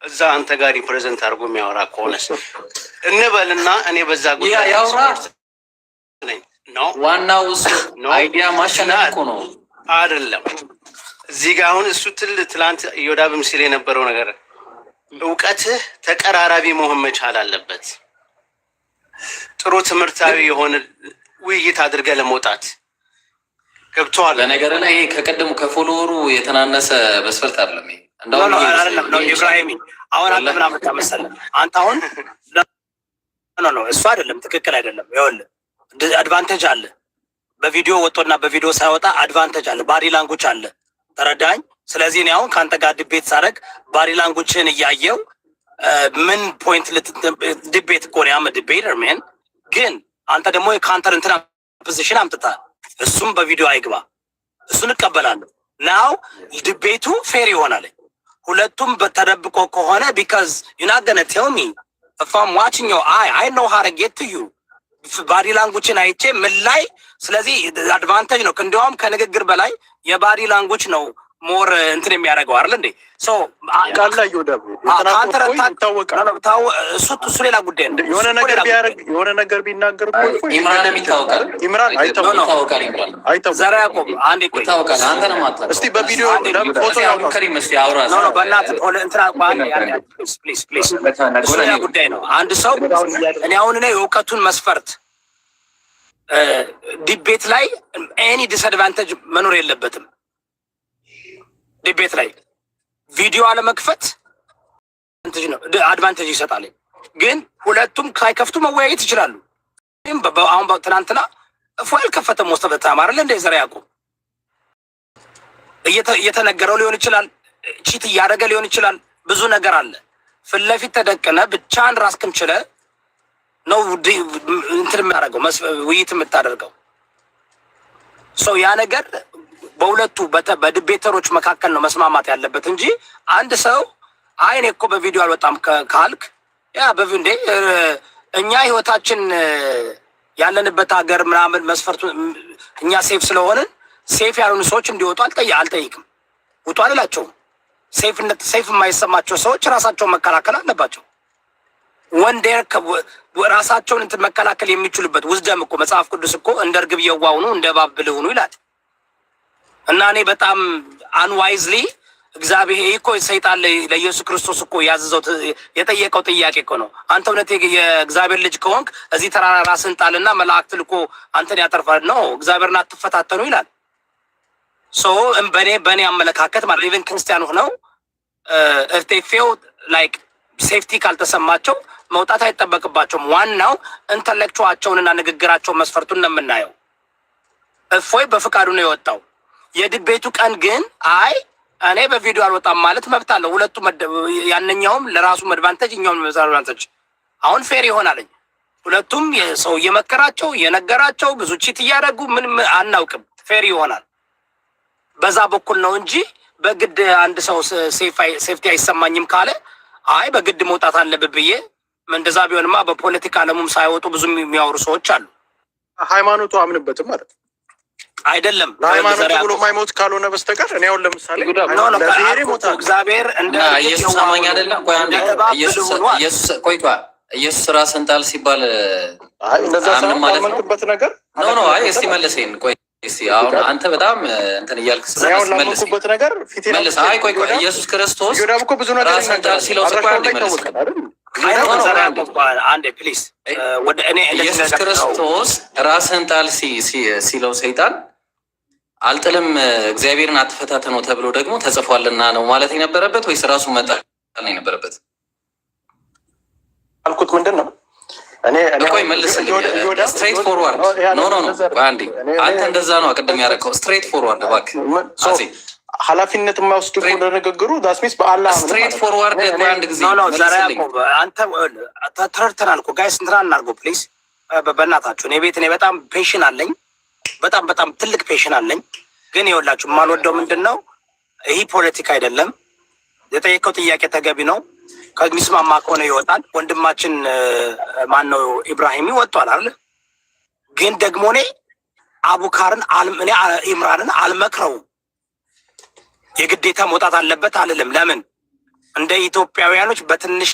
Speaker 8: እዛ አንተ ጋር ሪፕሬዘንት አድርጎ የሚያወራ ከሆነስ እንበልና እኔ በዛ ጉዳይ
Speaker 3: ያውራ ነው ዋናው እሱ አይዲያ ማሸነፍ እኮ ነው
Speaker 8: አይደለም። እዚህ ጋር አሁን እሱ ትላንት ኢዮዳብም ሲል የነበረው ነገር እውቀትህ ተቀራራቢ መሆን መቻል አለበት። ጥሩ ትምህርታዊ የሆነ ውይይት አድርገህ ለመውጣት ገብቶሃል።
Speaker 3: በነገር ላይ ይሄ ከቀደሙ ከፎሎወሩ የተናነሰ መስፈርት አይደለም። ይሄ
Speaker 2: እንደውም አይደለም ነው ኢብራሂም። አሁን አንተ ምን አመጣ መሰለህ? አንተ አሁን ነው እሱ አይደለም ትክክል አይደለም። ይኸውልህ አድቫንቴጅ አለ። በቪዲዮ ወጥቶና በቪዲዮ ሳይወጣ አድቫንቴጅ አለ። ባዲ ላንጉጅ አለ። ተረዳኝ። ስለዚህ እኔ አሁን ከአንተ ጋር ዲቤት ሳደርግ ባዲ ላንጉጅን እያየው ምን ፖይንት ዲቤት እኮ ነው ዲቤተር ሜን። ግን አንተ ደግሞ የካንተር እንትና ፖዚሽን አምጥተሃል። እሱም በቪዲዮ አይግባ፣ እሱን እቀበላለሁ። ናው ዲቤቱ ፌር ይሆናል። ሁለቱም በተደብቆ ከሆነ ቢካዝ ዩ ናት ገና ቴል ሚ ኢፍ አም ዋቺንግ ዮር አይ ኖ ሃው ቱ ጌት ቱ ዩ ባዲ ላንጉጅን አይቼ ምን ላይ። ስለዚህ አድቫንቴጅ ነው። እንዲያውም ከንግግር በላይ የባዲ ላንጉጅ ነው ሞር እንትን የሚያደርገው አይደል እንዴ? ሶ
Speaker 7: ቃል ላይ ይወዳብ
Speaker 2: እሱ ሌላ ጉዳይ ነው።
Speaker 7: የሆነ ነገር ቢያደርግ የሆነ ነገር ቢናገር እኮ
Speaker 3: ኢምራንም ይታወቃል።
Speaker 7: ኢምራን
Speaker 3: ይታወቃል። ኢምራን
Speaker 2: ዘራ ያቆብ አንዴ ቆይ
Speaker 3: ይታወቃል። አንተ ነው ማለት
Speaker 7: እስቲ በቪዲዮ ፎቶ ያውጣ
Speaker 3: ከሪም እስቲ አውራ
Speaker 2: ነው በእናትህ እንትና ፕሊዝ እሱ ሌላ ጉዳይ ነው። አንድ ሰው እኔ አሁን እኔ የእውቀቱን መስፈርት ዲቤት ላይ ኤኒ ዲስአድቫንቴጅ መኖር የለበትም። ዲቤት ላይ ቪዲዮ አለመክፈት አድቫንቴጅ ይሰጣል። ግን ሁለቱም ሳይከፍቱ መወያየት ይችላሉ። አሁን ትናንትና እፎ አልከፈተም። ሞስተፈ ተማረለ እንደ ዘራ ያዕቆብ እየተነገረው ሊሆን ይችላል። ቺት እያደረገ ሊሆን ይችላል። ብዙ ነገር አለ። ፊት ለፊት ተደቅነ ብቻን ራስክም ችለ ነው እንትን የምታደርገው ውይይት የምታደርገው ሰው ያ ነገር በሁለቱ በዲቤተሮች መካከል ነው መስማማት ያለበት እንጂ አንድ ሰው አይ እኔ እኮ በቪዲዮ አልወጣም ካልክ ያ በቪንዴ እኛ ህይወታችን ያለንበት ሀገር ምናምን መስፈርቱ እኛ ሴፍ ስለሆንን ሴፍ ያልሆኑ ሰዎች እንዲወጡ አልጠይቅም። ውጡ አልላቸውም። ሴፍ የማይሰማቸው ሰዎች ራሳቸውን መከላከል አለባቸው። ወንዴር ራሳቸውን እንትን መከላከል የሚችሉበት ውዝደም እኮ መጽሐፍ ቅዱስ እኮ እንደ እርግብ የዋህ ሁኑ እንደ እባብ ብልህ ሁኑ ይላል። እና እኔ በጣም አንዋይዝሊ እግዚአብሔር እኮ ሰይጣን ለኢየሱስ ክርስቶስ እኮ ያዘዘው የጠየቀው ጥያቄ እኮ ነው። አንተ እውነት የእግዚአብሔር ልጅ ከሆንክ እዚህ ተራራ ራስን ጣልና መላእክት ልኮ አንተን ያተርፋል ነው እግዚአብሔርን አትፈታተኑ ይላል። ሶ በእኔ አመለካከት ማለት ኢቨን ክርስቲያን ሆነው if they feel like ሴፍቲ ካልተሰማቸው መውጣት አይጠበቅባቸውም። ዋናው ኢንተሌክቹዋቸውንና ንግግራቸውን መስፈርቱን ነው የምናየው። እፎይ በፍቃዱ ነው የወጣው። የድቤቱ ቀን ግን አይ እኔ በቪዲዮ አልወጣም ማለት መብት አለው። ሁለቱ ያንኛውም ለራሱ አድቫንቴጅ እኛውም አድቫንቴጅ አሁን ፌር ይሆናልኝ። ሁለቱም ሰው እየመከራቸው እየነገራቸው ብዙ ቺት እያደረጉ ምንም አናውቅም። ፌር ይሆናል በዛ በኩል ነው እንጂ በግድ አንድ ሰው ሴፍቲ አይሰማኝም ካለ አይ በግድ መውጣት አለብህ ብዬ እንደዛ ቢሆንማ በፖለቲካ ዓለሙም ሳይወጡ ብዙ የሚያወሩ ሰዎች አሉ።
Speaker 7: ሃይማኖቱ አምንበትም ማለት አይደለም። ለሃይማኖቱ ብሎ ማይሞት ካልሆነ በስተቀር እኔ አሁን ለምሳሌ
Speaker 2: እግዚአብሔር እንደ
Speaker 3: ኢየሱስ አማኝ አይደለም። ቆይ አንዴ ኢየሱስ ራስን ጣል ሲባል
Speaker 7: እንደዛ ሳይሆን ነገር
Speaker 3: ኖ አይ እስቲ መልሰኝ። ቆይ እስቲ አሁን አንተ በጣም እንትን እያልክ
Speaker 7: ስለማልኩበት ነገር ፊት
Speaker 3: መልስ። አይ ቆይ ኢየሱስ ክርስቶስ
Speaker 7: ይወዳብ እኮ ብዙ ነገር
Speaker 3: ራስን ጣል ሲለው
Speaker 2: አንዴ ፕሊዝ ወደ እኔ
Speaker 3: ኢየሱስ ክርስቶስ ራስን ጣል ሲለው ሰይጣን አልጥልም እግዚአብሔርን አትፈታተነው ተብሎ ደግሞ ተጽፏልና ነው ማለት የነበረበት ወይስ ራሱ መጣል ነው የነበረበት?
Speaker 7: አልኩት ምንድን ነው እኔ
Speaker 3: ቆይ መልስ። ስትሬት ፎርዋርድ ኖ አንዴ አንተ እንደዛ ነው ቅድም ያደረገው። ስትሬት ፎርዋርድ እባክህ
Speaker 7: ኃላፊነት የማይወስድ ከሆነ ንግግሩ ዳስሚስ በአላህ
Speaker 3: ስትሬት ፎርዋርድ አንድ ጊዜ
Speaker 2: አንተ ተረድተናል እኮ ጋይስ እንትና እናድርገው ፕሊዝ በእናታችሁ። እኔ ቤት እኔ በጣም ፔሽን አለኝ፣ በጣም ትልቅ ፔሽን አለኝ። ግን ይኸውላችሁ የማልወደው ምንድን ነው ይህ ፖለቲካ አይደለም። የጠየቀው ጥያቄ ተገቢ ነው። ከሚስማማ ከሆነ ይወጣል። ወንድማችን ማን ነው ኢብራሂም ወጥቷል አይደል? ግን ደግሞ እኔ አቡካርን እኔ ኢምራንን አልመክረውም። የግዴታ መውጣት አለበት አልልም። ለምን እንደ ኢትዮጵያውያኖች በትንሽ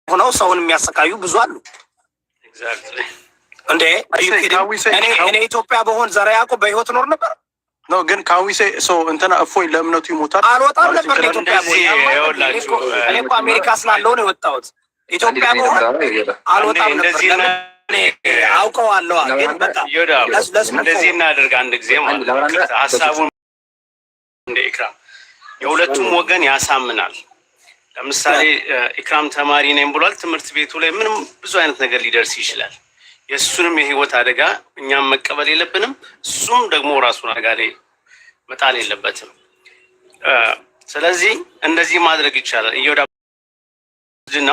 Speaker 2: ሆነው ሰውን የሚያሰቃዩ ብዙ አሉ። እንዴ እኔ ኢትዮጵያ በሆን ዘራ ያዕቆብ በህይወት ኖር ነበር
Speaker 7: ነው። ግን ካዊሴ ሰው እንትና እፎይ ለእምነቱ ይሞታል
Speaker 2: አልወጣም ነበር ለኢትዮጵያ በሆን። እኔ እኮ አሜሪካ ስላለው ነው የወጣሁት። ኢትዮጵያ በሆን አልወጣም ነበር። አውቀዋለሁ። ግን በቃ
Speaker 8: እንደዚህ እናድርግ አንድ ጊዜ ማለት ሀሳቡን እንደ ኢክራም የሁለቱም ወገን ያሳምናል። ለምሳሌ ኢክራም ተማሪ ነኝ ብሏል። ትምህርት ቤቱ ላይ ምንም ብዙ አይነት ነገር ሊደርስ ይችላል። የእሱንም የህይወት አደጋ እኛም መቀበል የለብንም። እሱም ደግሞ ራሱን አደጋ ላይ መጣል የለበትም። ስለዚህ እንደዚህ ማድረግ ይቻላል። እዮዳብና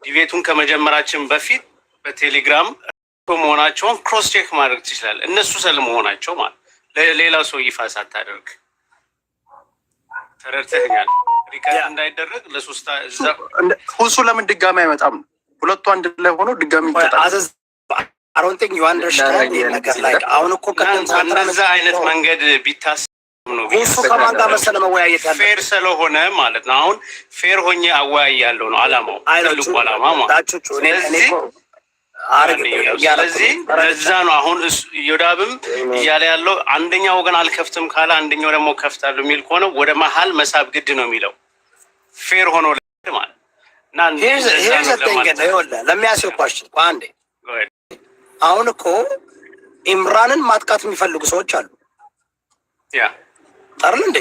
Speaker 8: ዲቤቱን ከመጀመራችን በፊት በቴሌግራም መሆናቸውን ክሮስ ቼክ ማድረግ ትችላል። እነሱ ስለመሆናቸው ማለት ሌላ ሰው ይፋ ሳታደርግ ተረድተኛል። ሪከርድ እንዳይደረግ ለሶስታ
Speaker 7: ሁሱ ለምን ድጋሚ አይመጣም? ሁለቱ አንድ ላይ ሆኖ ድጋሚ ይመጣል።
Speaker 2: አሮንቲንግ ዩ አንደርስታንድ ነገር ላይ አሁን እኮ
Speaker 8: እንደዛ አይነት መንገድ ቢታሰብ ነው
Speaker 2: ሁሱ ከማን ጋር መሰለ መወያየት ያለው
Speaker 8: ፌር ስለሆነ ማለት ነው። አሁን ፌር ሆኜ አወያያለሁ ነው አላማው፣ ትልቁ አላማ ማለት ስለዚህ ለዛ ነው አሁን ዮዳብም እያለ ያለው አንደኛው ወገን አልከፍትም ካለ አንደኛው ደግሞ ከፍታለሁ የሚል ከሆነ ወደ መሀል መሳብ ግድ ነው የሚለው ፌር ሆኖ ማለት
Speaker 2: እና ለሚያስወቋችን አንዴ አሁን እኮ ኢምራንን ማጥቃት የሚፈልጉ ሰዎች አሉ። ጠርል እንዴ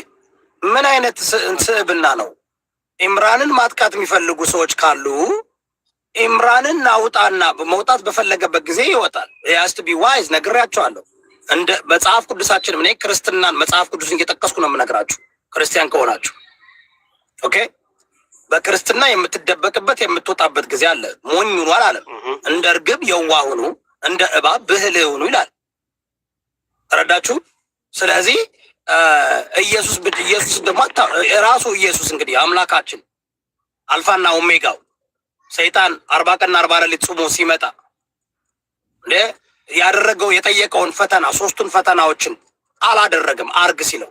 Speaker 2: ምን አይነት ስዕብና ነው? ኢምራንን ማጥቃት የሚፈልጉ ሰዎች ካሉ ኢምራንን አውጣና መውጣት በፈለገበት ጊዜ ይወጣል። ያስት ቢ ዋይዝ ነግሬያቸዋለሁ። እንደ መጽሐፍ ቅዱሳችን እኔ ክርስትናን መጽሐፍ ቅዱስን እየጠቀስኩ ነው የምነግራችሁ። ክርስቲያን ከሆናችሁ ኦኬ። በክርስትና የምትደበቅበት የምትወጣበት ጊዜ አለ። ሞኝ ሁኑ አላለም። እንደ እርግብ የዋህ ሁኑ፣ እንደ እባብ ብልህ ሁኑ ይላል። ተረዳችሁ? ስለዚህ ኢየሱስ ደግሞ ራሱ ኢየሱስ እንግዲህ አምላካችን አልፋና ኦሜጋው ሰይጣን 40 ቀንና 40 ሌሊት ጾሞ ሲመጣ ያደረገው የጠየቀውን ፈተና 3ቱን ፈተናዎችን አላደረገም። አርግ ሲለው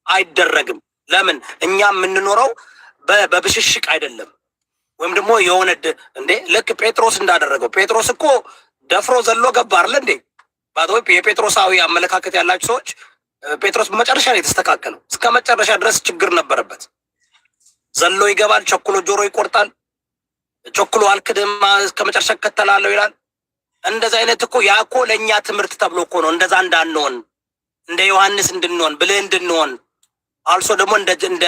Speaker 2: አይደረግም። ለምን? እኛ የምንኖረው በብሽሽቅ አይደለም። ወይም ደግሞ የሆነ ልክ ጴጥሮስ እንዳደረገው። ጴጥሮስ እኮ ደፍሮ ዘሎ ገባ አይደል እንዴ? ባዶ የጴጥሮሳዊ አመለካከት ያላችሁ ሰዎች ጴጥሮስ በመጨረሻ ላይ የተስተካከለው፣ እስከ መጨረሻ ድረስ ችግር ነበረበት። ዘሎ ይገባል፣ ቸኩሎ ጆሮ ይቆርጣል። ቸኩሎ አልክድም እስከ መጨረሻ እከተላለሁ ይላል። እንደዛ አይነት እኮ ያ እኮ ለእኛ ትምህርት ተብሎ እኮ ነው። እንደዛ እንዳንሆን እንደ ዮሐንስ እንድንሆን ብልህ እንድንሆን አልሶ ደግሞ እንደ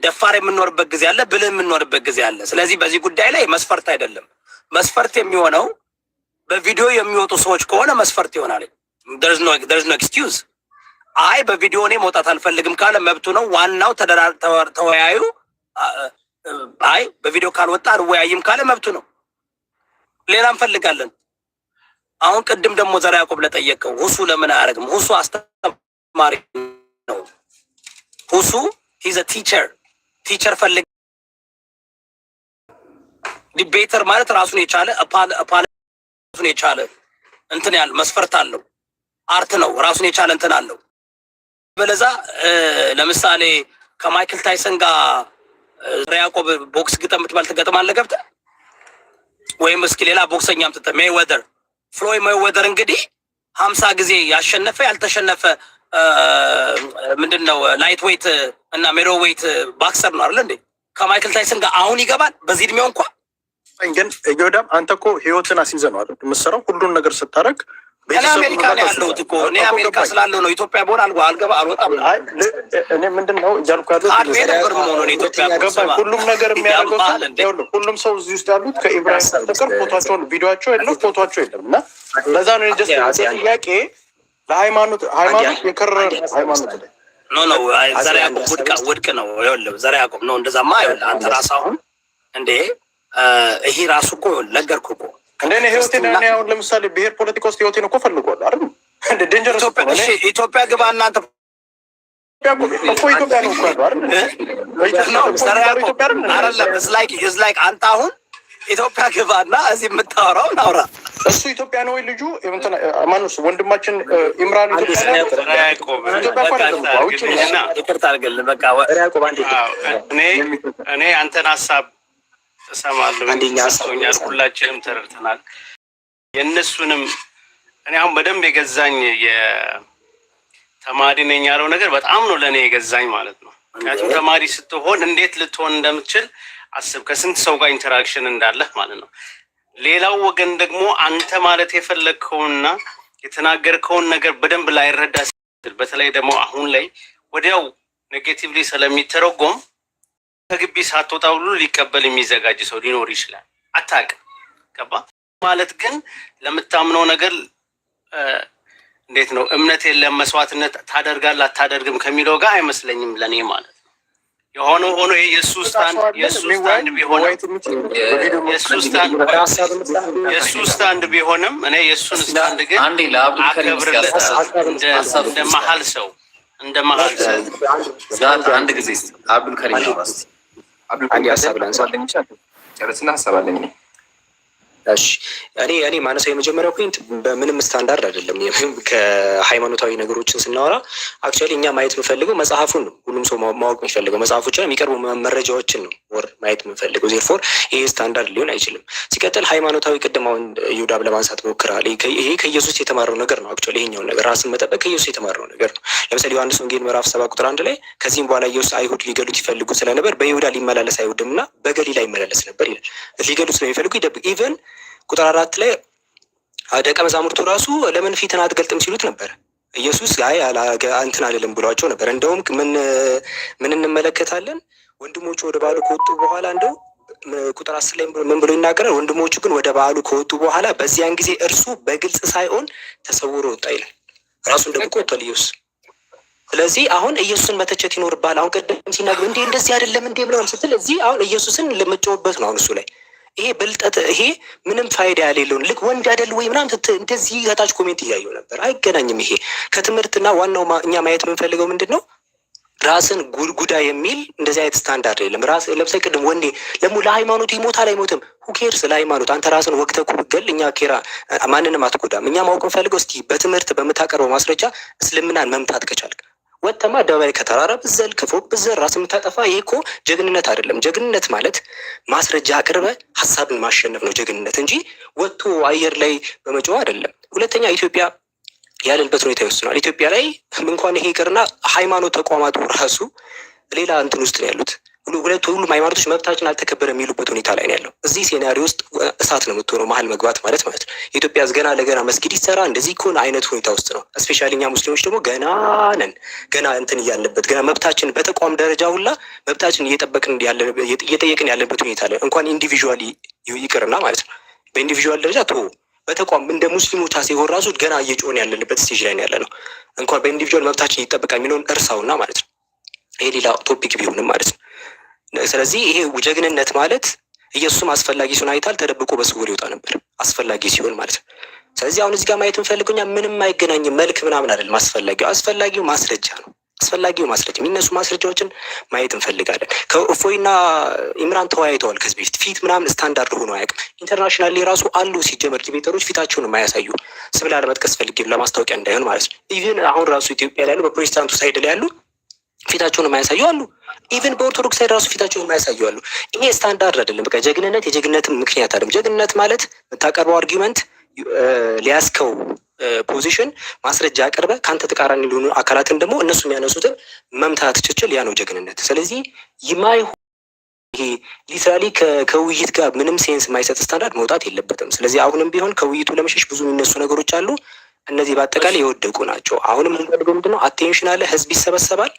Speaker 2: ደፋር የምንኖርበት ጊዜ አለ፣ ብልህ የምንኖርበት ጊዜ አለ። ስለዚህ በዚህ ጉዳይ ላይ መስፈርት አይደለም። መስፈርት የሚሆነው በቪዲዮ የሚወጡ ሰዎች ከሆነ መስፈርት ይሆናል። there's no excuse። አይ በቪዲዮ እኔ መውጣት አልፈልግም ካለ መብቱ ነው። ዋናው ተወያዩ። አይ በቪዲዮ ካልወጣ አልወያይም ካለ መብቱ ነው። ሌላ እንፈልጋለን። አሁን ቅድም ደግሞ ዘራ ያዕቆብ ለጠየቀው ሁሱ ለምን አያደርግም? ሁሱ አስተማሪ ነው። ሁሱ ሂዝ አ ቲቸር ፈልግ። ዲቤተር ማለት ራሱን የቻለ ራሱን የቻለ እንትን ያለ መስፈርት አለው። አርት ነው። ራሱን የቻለ እንትን አለው። በለዛ ለምሳሌ ከማይክል ታይሰን ጋር ዘራ ያዕቆብ ቦክስ ግጠም የምትባል ትገጥማለህ ገብተህ? ወይም እስኪ ሌላ ቦክሰኛ አምጥተህ ፍሎይድ ሜይዌዘር እንግዲህ 50 ጊዜ ያሸነፈ ያልተሸነፈ ምንድነው ላይት ዌይት እና ሜዶ ዌይት ባክሰር ነው አይደል እንዴ? ከማይክል ታይሰን ጋር አሁን ይገባል በዚህ እድሜው እንኳን። ግን ዮዳብ አንተ እኮ ህይወትን አስይዘህ ነው አይደል የምትሰራው? ሁሉን ነገር ስታረግ እኔ አሜሪካ ነው ያለሁት እኮ። እኔ አሜሪካ ስላለው ነው። ኢትዮጵያ በሆነ አልወጣም። እኔ ምንድነው እያልኩ ያለው ኢትዮጵያ
Speaker 7: ሁሉም ነገር የሚያደርገው ሁሉም ሰው እዚህ ውስጥ ያሉት ከኢብራሂም ተቀር ፎቶቸውን ቪዲዮቸው የለም ፎቶቸው የለም። እና ለዛ ነው ጥያቄ ለሃይማኖት የከረረ ሃይማኖት
Speaker 2: ኖ ዘራ ያዕቆብ ውድቅ ነው። ይኸውልህ ዘራ ያዕቆብ ነው እንደዛማ። ይኸውልህ አንተ ራስህ አሁን እንዴ ይሄ ራሱ እኮ ነገርኩህ እኮ
Speaker 7: እንደኔ ህይወቴን እኔ አሁን ለምሳሌ ብሔር ፖለቲካ ውስጥ ህይወቴን እኮ ፈልጓል አይደል? እንደ ዴንጀረስ
Speaker 2: ኢትዮጵያ ግባ እናንተ
Speaker 7: ኢትዮጵያ ነው እኮ አይደል?
Speaker 2: አይደለም። ኢትስ ላይክ አንተ አሁን ኢትዮጵያ ግባና እዚህ የምታወራውን አውራ
Speaker 7: እሱ ኢትዮጵያ ነው ወይ ልጁ? ማነው ወንድማችን ኢምራን
Speaker 8: እኔ አንተን ሀሳብ እሰማለሁ። ሰምቶኛል፣ ሁላችንም ተረድተናል። የእነሱንም እኔ አሁን በደንብ የገዛኝ የተማሪ ነኝ ያለው ነገር በጣም ነው ለእኔ የገዛኝ ማለት ነው። ምክንያቱም ተማሪ ስትሆን እንዴት ልትሆን እንደምትችል አስብ፣ ከስንት ሰው ጋር ኢንተራክሽን እንዳለህ ማለት ነው። ሌላው ወገን ደግሞ አንተ ማለት የፈለግከውና የተናገርከውን ነገር በደንብ ላይረዳ ሲል፣ በተለይ ደግሞ አሁን ላይ ወዲያው ኔጌቲቭሊ ስለሚተረጎም ከግቢ ሳትወጣ ሁሉ ሊቀበል የሚዘጋጅ ሰው ሊኖር ይችላል። አታውቅም። ገባ ማለት ግን ለምታምነው ነገር እንዴት ነው እምነት የለም መስዋዕትነት ታደርጋለህ አታደርግም ከሚለው ጋር አይመስለኝም ለእኔ ማለት ነው። የሆነ ሆኖ የእሱ ስታንድ ቢሆንም እኔ የእሱን ስታንድ ግን አከብርለት እንደ መሀል ሰው
Speaker 3: አንድ ጊዜ አብዱል ከሪም ጨርስና ሀሳብ አለኝ።
Speaker 1: እሺ እኔ ማነሳው የመጀመሪያው ፖይንት በምንም ስታንዳርድ አይደለም። ከሃይማኖታዊ ነገሮችን ስናወራ አክቹዋሊ እኛ ማየት የምንፈልገው መጽሐፉን ነው። ሁሉም ሰው ማወቅ የሚፈልገው መጽሐፎችን የሚቀርቡ መረጃዎችን ነው ወር ማየት የምንፈልገው። ዜርፎር ይሄ ስታንዳርድ ሊሆን አይችልም። ሲቀጥል ሃይማኖታዊ ቅድም አሁን ይሁዳብ ለማንሳት ሞክራል። ይሄ ከኢየሱስ የተማረው ነገር ነው። አክቹዋሊ ይሄኛውን ነገር ራስን መጠበቅ ከኢየሱስ የተማረው ነገር ነው። ለምሳሌ ዮሐንስ ወንጌል ምዕራፍ 7 ቁጥር 1 ላይ ከዚህም በኋላ ኢየሱስ አይሁድ ሊገሉት ይፈልጉ ስለነበር በይሁዳ ሊመላለስ አይወድም እና በገሊላ ይመላለስ ነበር ይላል። ሊገሉት ስለሚፈልጉ ይደብቅ ኢቨን ቁጥር 4 ላይ ደቀ መዛሙርቱ ራሱ ለምን ፊትን አትገልጥም ሲሉት ነበር። ኢየሱስ እንትን አልልም ብሏቸው ነበር። እንደውም ምን እንመለከታለን? ወንድሞቹ ወደ በዓሉ ከወጡ በኋላ እንደው ቁጥር 10 ላይ ምን ብሎ ይናገራል? ወንድሞቹ ግን ወደ በዓሉ ከወጡ በኋላ በዚያን ጊዜ እርሱ በግልጽ ሳይሆን ተሰውሮ ወጣ ይላል። ራሱን ደብቆ ወጥቷል ኢየሱስ። ስለዚህ አሁን ኢየሱስን መተቸት ይኖርባል። አሁን ቅድም ሲናገር እንዴ እንደዚህ አይደለም እንዴ ብለዋል ስትል እዚህ አሁን ኢየሱስን ለመጫወበት ነው አሁን እሱ ላይ ይሄ ብልጠት፣ ይሄ ምንም ፋይዳ ያሌለውን ልክ ወንድ አይደል ወይ ምናምን እንደዚህ ከታች ኮሜንት እያየው ነበር። አይገናኝም። ይሄ ከትምህርትና ዋናው እኛ ማየት የምንፈልገው ምንድን ነው? ራስን ጉዳ የሚል እንደዚህ አይነት ስታንዳርድ የለም። ራስ ለምሳሌ ቅድም ወንዴ ለሃይማኖት ይሞታል አይሞትም ሁኬርስ ለሃይማኖት አንተ ራስን ወግተህ ብትገል እኛ ኬራ ማንንም አትጎዳም። እኛ ማወቅ የምንፈልገው እስኪ በትምህርት በምታቀርበው ማስረጃ እስልምናን መምታት ከቻልክ ወጥተማ አደባባይ ከተራራ ብዘል ከፎቅ ብዘል ራስ የምታጠፋ ይሄ እኮ ጀግንነት አይደለም። ጀግንነት ማለት ማስረጃ አቅርበ ሀሳብን ማሸነፍ ነው ጀግንነት እንጂ ወጥቶ አየር ላይ በመጮህ አይደለም። ሁለተኛ ኢትዮጵያ ያለንበት ሁኔታ ይወስናል። ኢትዮጵያ ላይ እንኳን ይሄ ይቅርና ሃይማኖት ተቋማቱ ራሱ ሌላ እንትን ውስጥ ነው ያሉት። ሁሉም ሃይማኖቶች መብታችን አልተከበረ የሚሉበት ሁኔታ ላይ ነው ያለው። እዚህ ሴናሪዮ ውስጥ እሳት ነው የምትሆነው መሀል መግባት ማለት ነው። ኢትዮጵያ ገና ለገና መስጊድ ይሰራ እንደዚህ ከሆነ አይነት ሁኔታ ውስጥ ነው። እስፔሻሊ እኛ ሙስሊሞች ደግሞ ገና ነን። ገና እንትን እያለበት ገና መብታችን በተቋም ደረጃ ሁላ መብታችን እየጠየቅን ያለበት ሁኔታ ላይ እንኳን ኢንዲቪዥዋሊ ይቅርና ማለት ነው በኢንዲቪዥዋል ደረጃ በተቋም እንደ ሙስሊሞች ሲሆን ራሱ ገና እየጮህን ያለንበት ስቴጅ ላይ ያለ ነው። እንኳን በኢንዲቪዥዋል መብታችን ይጠበቃል የሚለውን እርሳውና ማለት ነው። ይሄ ሌላ ቶፒክ ቢሆንም ማለት ነው። ስለዚህ ይሄ ጀግንነት ማለት ኢየሱስም አስፈላጊ ሲሆን አይታል ተደብቆ በስውር ይወጣ ነበር አስፈላጊ ሲሆን ማለት ነው። ስለዚህ አሁን እዚህ ጋር ማየት እንፈልገው እኛ ምንም አይገናኝም። መልክ ምናምን አይደለም አስፈላጊው ማስረጃ ነው። አስፈላጊው ማስረጃ የሚነሱ ማስረጃዎችን ማየት እንፈልጋለን። ከእፎይና ኢምራን ተወያይተዋል ከዚህ በፊት ፊት ምናምን ስታንዳርድ ሆኖ አያውቅም። ኢንተርናሽናል ራሱ አሉ ሲጀመር ዲቤተሮች ፊታቸውን የማያሳዩ ስም ላለመጥቀስ ፈልጌ ለማስታወቂያ እንዳይሆን ማለት ነው። ኢቭን አሁን ራሱ ኢትዮጵያ ላይ ያሉ በፕሮቴስታንቱ ሳይድ ላይ ያሉ ፊታቸውን የማያሳዩ አሉ። ኢቨን በኦርቶዶክስ ሳይድ ራሱ ፊታቸውን የማያሳዩ አሉ። ይሄ ስታንዳርድ አይደለም። በቃ ጀግንነት የጀግንነትን ምክንያት አይደለም። ጀግንነት ማለት የምታቀርበው አርጊመንት ሊያስከው ፖዚሽን ማስረጃ አቅርበ ከአንተ ተቃራኒ ሊሆኑ አካላትን ደግሞ እነሱ የሚያነሱትን መምታት ትችል፣ ያ ነው ጀግንነት። ስለዚህ ይሄ ሊትራሊ ከውይይት ጋር ምንም ሴንስ የማይሰጥ ስታንዳርድ መውጣት የለበትም። ስለዚህ አሁንም ቢሆን ከውይይቱ ለመሸሽ ብዙ የሚነሱ ነገሮች አሉ። እነዚህ በአጠቃላይ የወደቁ ናቸው። አሁንም የምንፈልገው ምንድነው? አቴንሽን አለ፣ ህዝብ ይሰበሰባል።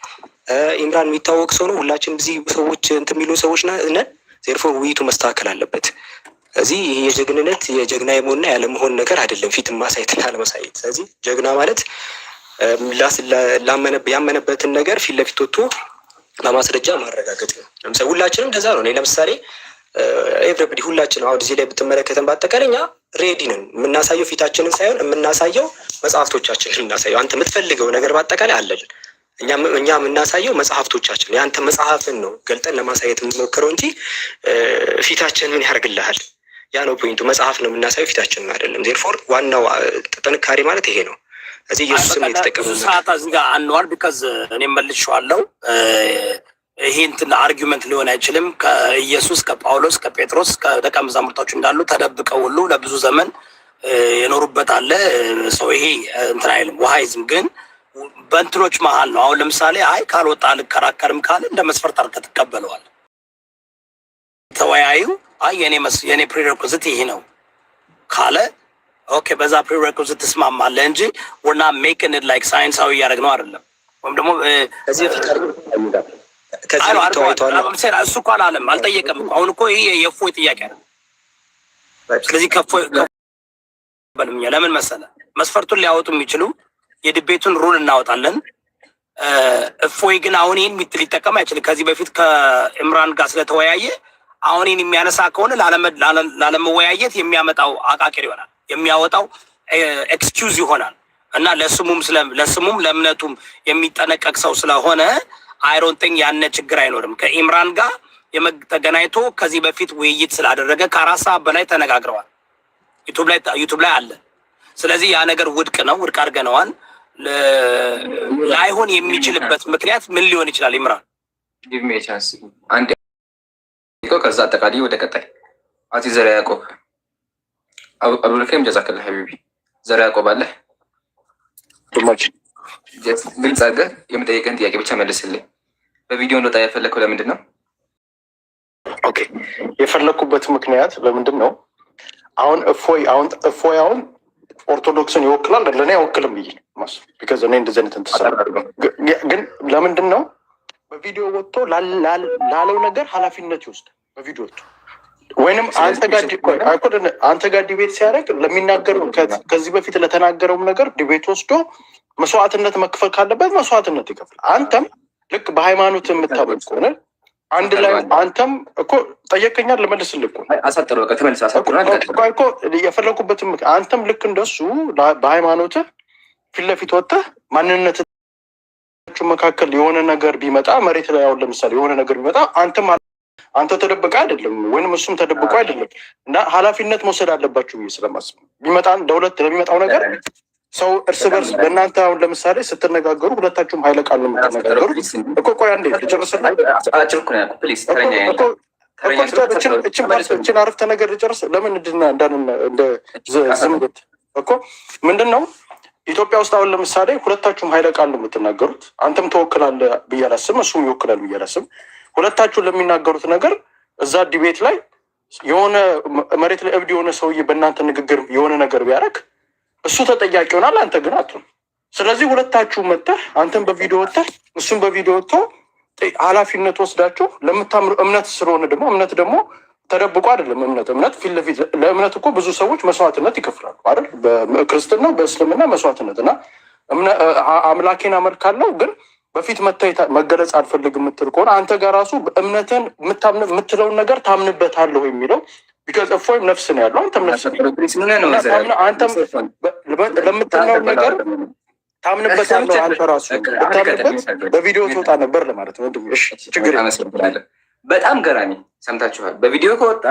Speaker 1: ኢምራን የሚታወቅ ሰው ነው። ሁላችን ብዙ ሰዎች እንትን የሚሉ ሰዎች ነን። ዜርፎር ውይይቱ መስተካከል አለበት። እዚህ የጀግንነት የጀግና የመሆንና ያለመሆን ነገር አይደለም፣ ፊት ማሳየትና አለማሳየት። ስለዚህ ጀግና ማለት ያመነበትን ነገር ፊት ለፊት ወጥቶ በማስረጃ ማረጋገጥ ነው። ለምሳሌ ሁላችንም እንደዛ ነው። እኔ ለምሳሌ ኤቭሪበዲ ሁላችንም አሁን እዚህ ላይ ብትመለከተን በአጠቃላይ እኛ ሬዲ ነን። የምናሳየው ፊታችንን ሳይሆን የምናሳየው መጽሐፍቶቻችንን እናሳየው። አንተ የምትፈልገው ነገር በአጠቃላይ አለን። እኛ የምናሳየው መጽሐፍቶቻችን የአንተ መጽሐፍን ነው ገልጠን ለማሳየት የምንሞክረው እንጂ ፊታችን ምን ያደርግልሃል? ያ ነው ፖይንቱ። መጽሐፍ ነው የምናሳየው፣ ፊታችንን አይደለም። ዜርፎር ዋናው ጥንካሬ ማለት ይሄ ነው። እዚህ ኢየሱስም የተጠቀመው
Speaker 2: ሰዓት እዚህ ጋር አንዋር ቢካዝ እኔ መልሼዋለሁ። ይሄ እንትን አርጊመንት ሊሆን አይችልም። ከኢየሱስ ከጳውሎስ ከጴጥሮስ ከደቀ መዛሙርቶቹ እንዳሉ ተደብቀው ሁሉ ለብዙ ዘመን የኖሩበት አለ ሰው። ይሄ እንትን አይልም። ውሃይዝም ግን በእንትኖች መሀል ነው። አሁን ለምሳሌ አይ ካልወጣ አልከራከርም ካለ እንደ መስፈርት አድርገህ ትቀበለዋል። ተወያዩ አይ የኔ ፕሪሬኩዚት ይሄ ነው ካለ ኦኬ በዛ ፕሪሬኩዚት ትስማማለህ እንጂ ወርና ሜክን ኢት ላይክ ሳይንሳዊ እያደረግነው አይደለም። ወይም ደግሞ እሱ እኮ አላለም አልጠየቀም። አሁን እኮ ይሄ የእፎይ ጥያቄ ነው። ስለዚህ ከእፎይ ለምን መሰለህ መስፈርቱን ሊያወጡ የሚችሉ የድቤቱን ሩል እናወጣለን። እፎይ ግን አሁን ይህን ሊጠቀም አይችልም። ከዚህ በፊት ከኢምራን ጋር ስለተወያየ አሁን ይህን የሚያነሳ ከሆነ ላለመወያየት የሚያመጣው አቃቂር ይሆናል፣ የሚያወጣው ኤክስኪውዝ ይሆናል እና ለስሙም ለእምነቱም የሚጠነቀቅ ሰው ስለሆነ አይሮንቲንግ ያነ ችግር አይኖርም። ከኢምራን ጋር ተገናኝቶ ከዚህ በፊት ውይይት ስላደረገ ከ4 ሰዓት በላይ ተነጋግረዋል። ዩቱብ ላይ አለ። ስለዚህ ያ ነገር ውድቅ ነው፣ ውድቅ አድርገነዋል። ላይሆን የሚችልበት ምክንያት ምን ሊሆን ይችላል? ኢምራን
Speaker 5: አንድ ከዛ አጠቃላይ ወደ ቀጣይ አቲ ዘርዓ ያዕቆብ አብዱልከሪም ጀዛከላ ሀቢቢ ዘርዓ ያዕቆብ አለ ግልጽ አድርገህ የምጠይቀን ጥያቄ ብቻ መልስልኝ። በቪዲዮ እንደወጣ የፈለግከው ለምንድን ነው?
Speaker 7: ኦኬ የፈለግኩበት ምክንያት ለምንድን ነው? አሁን እፎይ አሁን ኦርቶዶክስን ይወክላል ለእኔ አይወክልም ብዬ ቢካዝ እኔ እንደዚህ አይነት እንትሳ ግን ለምንድን ነው በቪዲዮ ወጥቶ ላለው ነገር ኃላፊነት ይወስድ በቪዲዮ ወጥቶ ወይንም አንተ ጋር ዲቤት ሲያደርግ ለሚናገረው ከዚህ በፊት ለተናገረውም ነገር ዲቤት ወስዶ መስዋዕትነት መክፈል ካለበት መስዋዕትነት ይከፍል። አንተም ልክ በሃይማኖት የምታበቅ ከሆነ አንድ ላይ አንተም እኮ ጠየቀኛል ልመልስልህ እኮ
Speaker 5: አሳጥሮ ከተመልስ አሳጥሮ
Speaker 7: እኮ የፈለኩበትም አንተም ልክ እንደሱ በሃይማኖትህ ፊት ለፊት ወጥተህ ማንነታችሁ መካከል የሆነ ነገር ቢመጣ መሬት ላይ አሁን ለምሳሌ የሆነ ነገር ቢመጣ አንተ ተደብቀህ አይደለም ወይንም እሱም ተደብቆ አይደለም እና ኃላፊነት መውሰድ አለባችሁ ብዬ ስለማስብ ቢመጣ ለሁለት ለሚመጣው ነገር ሰው እርስ በርስ በእናንተ አሁን ለምሳሌ ስትነጋገሩ ሁለታችሁም ኃይለ ቃል ነው የምትነጋገሩት እኮ ቆይ አንዴ ልጨርስና እችን አረፍተ ነገር ልጨርስ። ለምን እንደ ዝምብት እኮ ምንድን ነው ኢትዮጵያ ውስጥ አሁን ለምሳሌ ሁለታችሁም ኃይለ ቃል ነው የምትናገሩት። አንተም ትወክላለህ ብዬ አላስብም፣ እሱም ይወክላል ብዬ አላስብም። ሁለታችሁን ለሚናገሩት ነገር እዛ ዲቤት ላይ የሆነ መሬት ላይ እብድ የሆነ ሰውዬ በእናንተ ንግግር የሆነ ነገር ቢያደርግ እሱ ተጠያቂ ይሆናል፣ አንተ ግን አትሆንም። ስለዚህ ሁለታችሁ መጥተህ አንተም በቪዲዮ ወጥተህ እሱም በቪዲዮ ወጥቶ ኃላፊነት ወስዳችሁ ለምታምሩ እምነት ስለሆነ ደግሞ እምነት ደግሞ ተደብቆ አይደለም። እምነት ፊት ለፊት ለእምነት እኮ ብዙ ሰዎች መስዋዕትነት ይከፍላሉ አይደል? በክርስትና በእስልምና መስዋዕትነት እና አምላኬን አመልካለሁ ግን በፊት መገለጽ አልፈልግ የምትል ከሆነ አንተ ጋር ራሱ እምነትን የምትለውን ነገር ታምንበታለሁ የሚለው ቢካዝ እፎይም ነፍስ ነው ያለው አንተም ነፍስ አንተም ለምትለው ነገር ታምንበታለሁ። አንተ ራሱ ብታምንበት በቪዲዮ ትወጣ ነበር ለማለት ነው። ችግር
Speaker 5: በጣም ገራሚ ሰምታችኋል። በቪዲዮ ከወጣ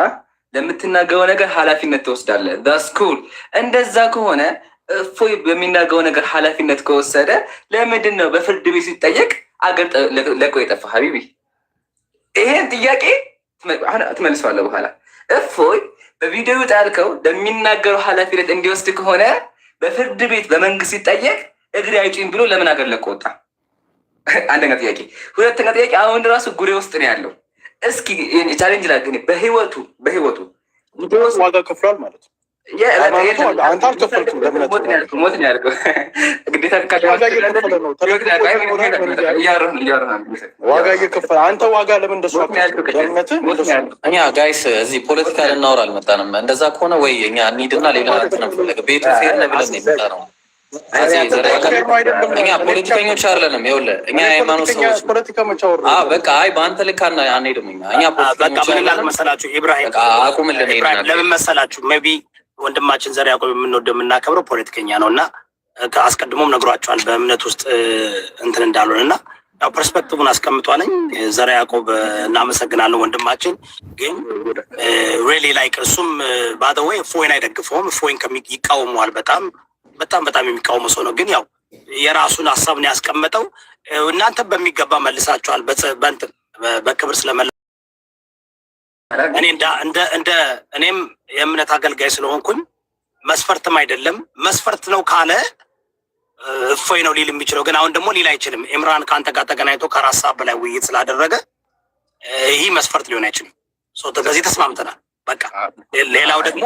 Speaker 5: ለምትናገረው ነገር ኃላፊነት ትወስዳለህ። ዳስ ኩል። እንደዛ ከሆነ እፎይ በሚናገረው ነገር ኃላፊነት ከወሰደ ለምንድን ነው በፍርድ ቤት ሲጠየቅ አገር ለቆ የጠፋ? ሀቢቢ ይሄን ጥያቄ ትመልሰዋለህ በኋላ። እፎይ በቪዲዮ ጣልከው ለሚናገረው ኃላፊነት እንዲወስድ ከሆነ በፍርድ ቤት በመንግስት ሲጠየቅ እግሬ አይጭኝ ብሎ ለምን አገር ለቆ ወጣ? አንደኛ ጥያቄ። ሁለተኛ ጥያቄ አሁን ራሱ ጉሬ ውስጥ ነው ያለው። እስኪ ቻሌንጅ ላግኝ። በህይወቱ
Speaker 7: ዋጋ ከፍሏል ማለት ነው። አንተ አልከፈልክም።
Speaker 5: ሞት ነው ያልከው ግዴታ
Speaker 7: ዋጋ እየከፈለ አንተ ዋጋ ለምን እንደሱ
Speaker 3: እኛ ጋይስ እዚህ ፖለቲካ ልናወራ አልመጣንም። እንደዛ ከሆነ ወይ እኛ እንሂድና ሌላ ፈለገ ቤቱ ፌር ነው ብለን የመጣ ነው። እኛ ፖለቲከኞች አይደለንም። ይኸውልህ እኛ ሃይማኖት ሰዎች በቃ አይ በአንተ ልክ አንሄድም። እኛ
Speaker 2: ፖለቲከኞች መሰላችሁ ኢብራሂም
Speaker 3: አቁምልን።
Speaker 2: ለምን መሰላችሁ ሜይ ቢ ወንድማችን ዘርዓ ያዕቆብ የምንወደው የምናከብረው ፖለቲከኛ ነው እና አስቀድሞም ነግሯቸዋል በእምነት ውስጥ እንትን እንዳልሆነ እና ያው ፐርስፔክቲቭን አስቀምጧለኝ። ዘራ ያዕቆብ እናመሰግናለን ወንድማችን። ግን ሪሊ ላይክ እሱም ባደወይ እፎይን አይደግፈውም። እፎይን ይቃወመዋል። በጣም በጣም በጣም የሚቃወመው ሰው ነው። ግን ያው የራሱን ሀሳብ ነው ያስቀመጠው። እናንተ በሚገባ መልሳችኋል። በክብር ስለመለ እኔ እኔም የእምነት አገልጋይ ስለሆንኩኝ መስፈርትም አይደለም መስፈርት ነው ካለ እፎይ ነው ሊል የሚችለው። ግን አሁን ደግሞ ሊል አይችልም። ኢምራን ከአንተ ጋር ተገናኝቶ ከአራት ሰዓት በላይ ውይይት ስላደረገ ይህ መስፈርት ሊሆን አይችልም። በዚህ ተስማምተናል። በቃ ሌላው ደግሞ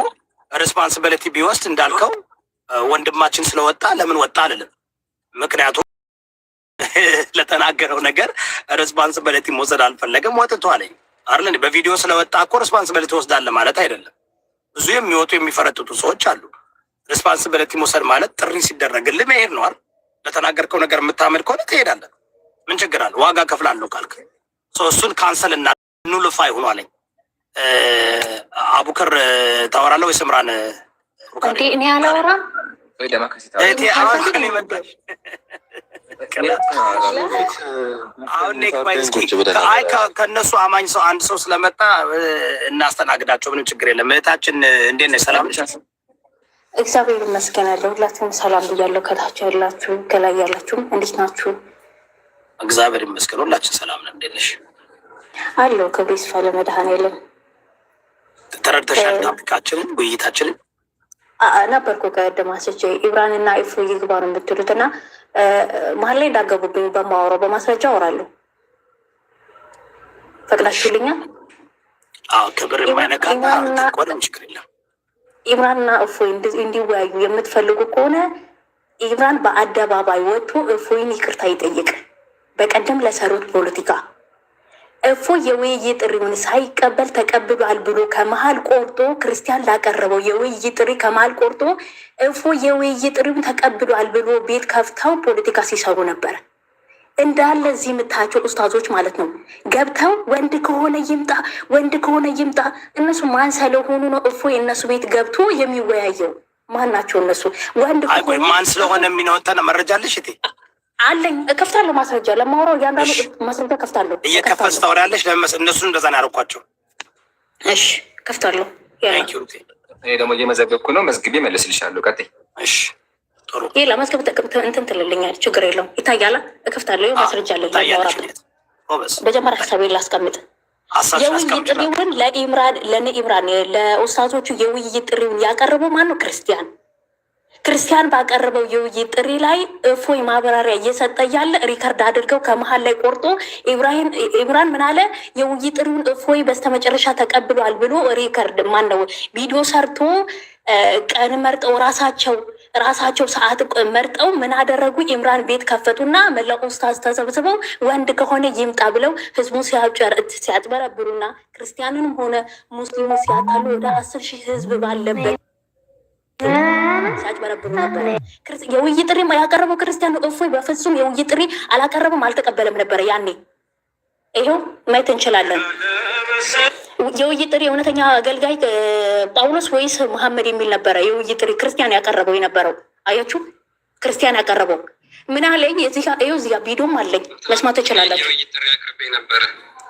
Speaker 2: ሬስፖንሲቢሊቲ ቢወስድ እንዳልከው ወንድማችን ስለወጣ ለምን ወጣ አልልም። ምክንያቱም ለተናገረው ነገር ሬስፖንሲቢሊቲ መውሰድ አልፈለገም። ወጥቷለኝ አይደል? በቪዲዮ ስለወጣ እኮ ሬስፖንሲቢሊቲ ወስዳለ ማለት አይደለም። ብዙ የሚወጡ የሚፈረጥጡ ሰዎች አሉ። ሬስፖንሲቢሊቲ መውሰድ ማለት ጥሪ ሲደረግልህ መሄድ ነው አይደል? ለተናገርከው ነገር የምታመድ ከሆነ ትሄዳለህ። ምን ችግር አለ? ዋጋ ከፍላለሁ ካልክ እሱን ካንሰል እና ኑልፋይ ሆኗለኝ። አቡከር ታወራለህ ወይስ እምራን?
Speaker 9: እኔ አላወራም።
Speaker 2: ከእነሱ አማኝ ሰው አንድ ሰው ስለመጣ እናስተናግዳቸው። ምንም ችግር የለም። እህታችን እንዴት ነሽ? ሰላም ነሽ?
Speaker 9: እግዚአብሔር ይመስገን አለሁ። ሁላችሁም ሰላም ብያለሁ። ከታች ያላችሁ ከላይ ያላችሁም እንዴት ናችሁ?
Speaker 2: እግዚአብሔር ይመስገን ሁላችን ሰላም ነን። እንዴት ነሽ?
Speaker 9: አለሁ። ክብር ይስፋ ለመድኃኔዓለም።
Speaker 2: ተረድተሻል ታሪካችንን ውይይታችንን?
Speaker 9: ነበርኩ ቀደም አንስቼ ኢብራንና ኢፎ ይግባ ነው የምትሉት እና መሀል ላይ እንዳገቡብኝ በማወራው በማስረጃ አወራለሁ። ፈቅዳችሁልኛል?
Speaker 2: ክብር የማይነካ ችግር የለም።
Speaker 9: ኢምራንና እፎይ እንዲወያዩ የምትፈልጉ ከሆነ ኢምራን በአደባባይ ወጥቶ እፎይን ይቅርታ ይጠይቅ። በቀደም ለሰሩት ፖለቲካ እፎይ የውይይት ጥሪውን ሳይቀበል ተቀብሏል ብሎ ከመሀል ቆርጦ ክርስቲያን ላቀረበው የውይይት ጥሪ ከመሀል ቆርጦ እፎይ የውይይት ጥሪውን ተቀብሏል ብሎ ቤት ከፍተው ፖለቲካ ሲሰሩ ነበር። እንዳለ እዚህ የምታያቸው ኡስታዞች ማለት ነው ገብተው ወንድ ከሆነ ይምጣ ወንድ ከሆነ ይምጣ። እነሱ ማን ስለሆኑ ነው እፎይ እነሱ ቤት ገብቶ የሚወያየው? ማን ናቸው እነሱ? ወንድ
Speaker 2: ማን ስለሆነ የሚነወጠነ መረጃ አለሽ?
Speaker 9: አለኝ። እከፍታለሁ ማስረጃ ለማውራው እያንዳንዱ ማስረጃ ከፍታለሁ።
Speaker 2: እየከፈትሽ ታወሪያለሽ። እነሱን እንደዛ ነው ያደረኳቸው።
Speaker 9: እሺ ከፍታለሁ።
Speaker 5: እኔ ደግሞ እየመዘገብኩ ነው። መዝግቤ መልስልሻለሁ። ቀጥይ።
Speaker 2: እሺ ጥሩ።
Speaker 9: ይሄ ለመዝገብ እንትን ትልልኛል። ችግር የለውም። ይታያላ። እከፍታለሁ። ማስረጃ አለኝ። መጀመሪያ ሀሳቤን ላስቀምጥ። የውይይት ጥሪውን ለኢምራን ለኡስታዞቹ የውይይት ጥሪውን ያቀረበው ማን ነው? ክርስቲያን ባቀረበው የውይይት ጥሪ ላይ እፎይ ማብራሪያ እየሰጠ ያለ ሪከርድ አድርገው ከመሀል ላይ ቆርጦ ኢምራን ምን አለ? የውይይት ጥሪውን እፎይ በስተመጨረሻ ተቀብሏል ብሎ ሪከርድ ማነው ቪዲዮ ሰርቶ ቀን መርጠው ራሳቸው ሰዓት መርጠው ምን አደረጉ? ኢምራን ቤት ከፈቱና መላው ኡስታዝ ተሰብስበው ወንድ ከሆነ ይምጣ ብለው ህዝቡ ሲያጭበረብሩና ክርስቲያንንም ሆነ ሙስሊሙ ሲያታሉ ወደ 10,000 ህዝብ ባለበት ሲያጭበረብሩ ነበር። የውይይት ጥሪ ያቀረበው ክርስቲያን እፎይ በፍጹም የውይይት ጥሪ አላቀረበም፣ አልተቀበለም ነበረ ያኔ። ይሄው ማየት እንችላለን። የውይይት ጥሪ እውነተኛ አገልጋይ ጳውሎስ ወይስ መሐመድ የሚል ነበረ። የውይይት ጥሪ ክርስቲያን ያቀረበው የነበረው አያችሁ፣ ክርስቲያን ያቀረበው ምን አለኝ? እዚህ ቪዲዮም አለኝ፣ መስማት ትችላላችሁ።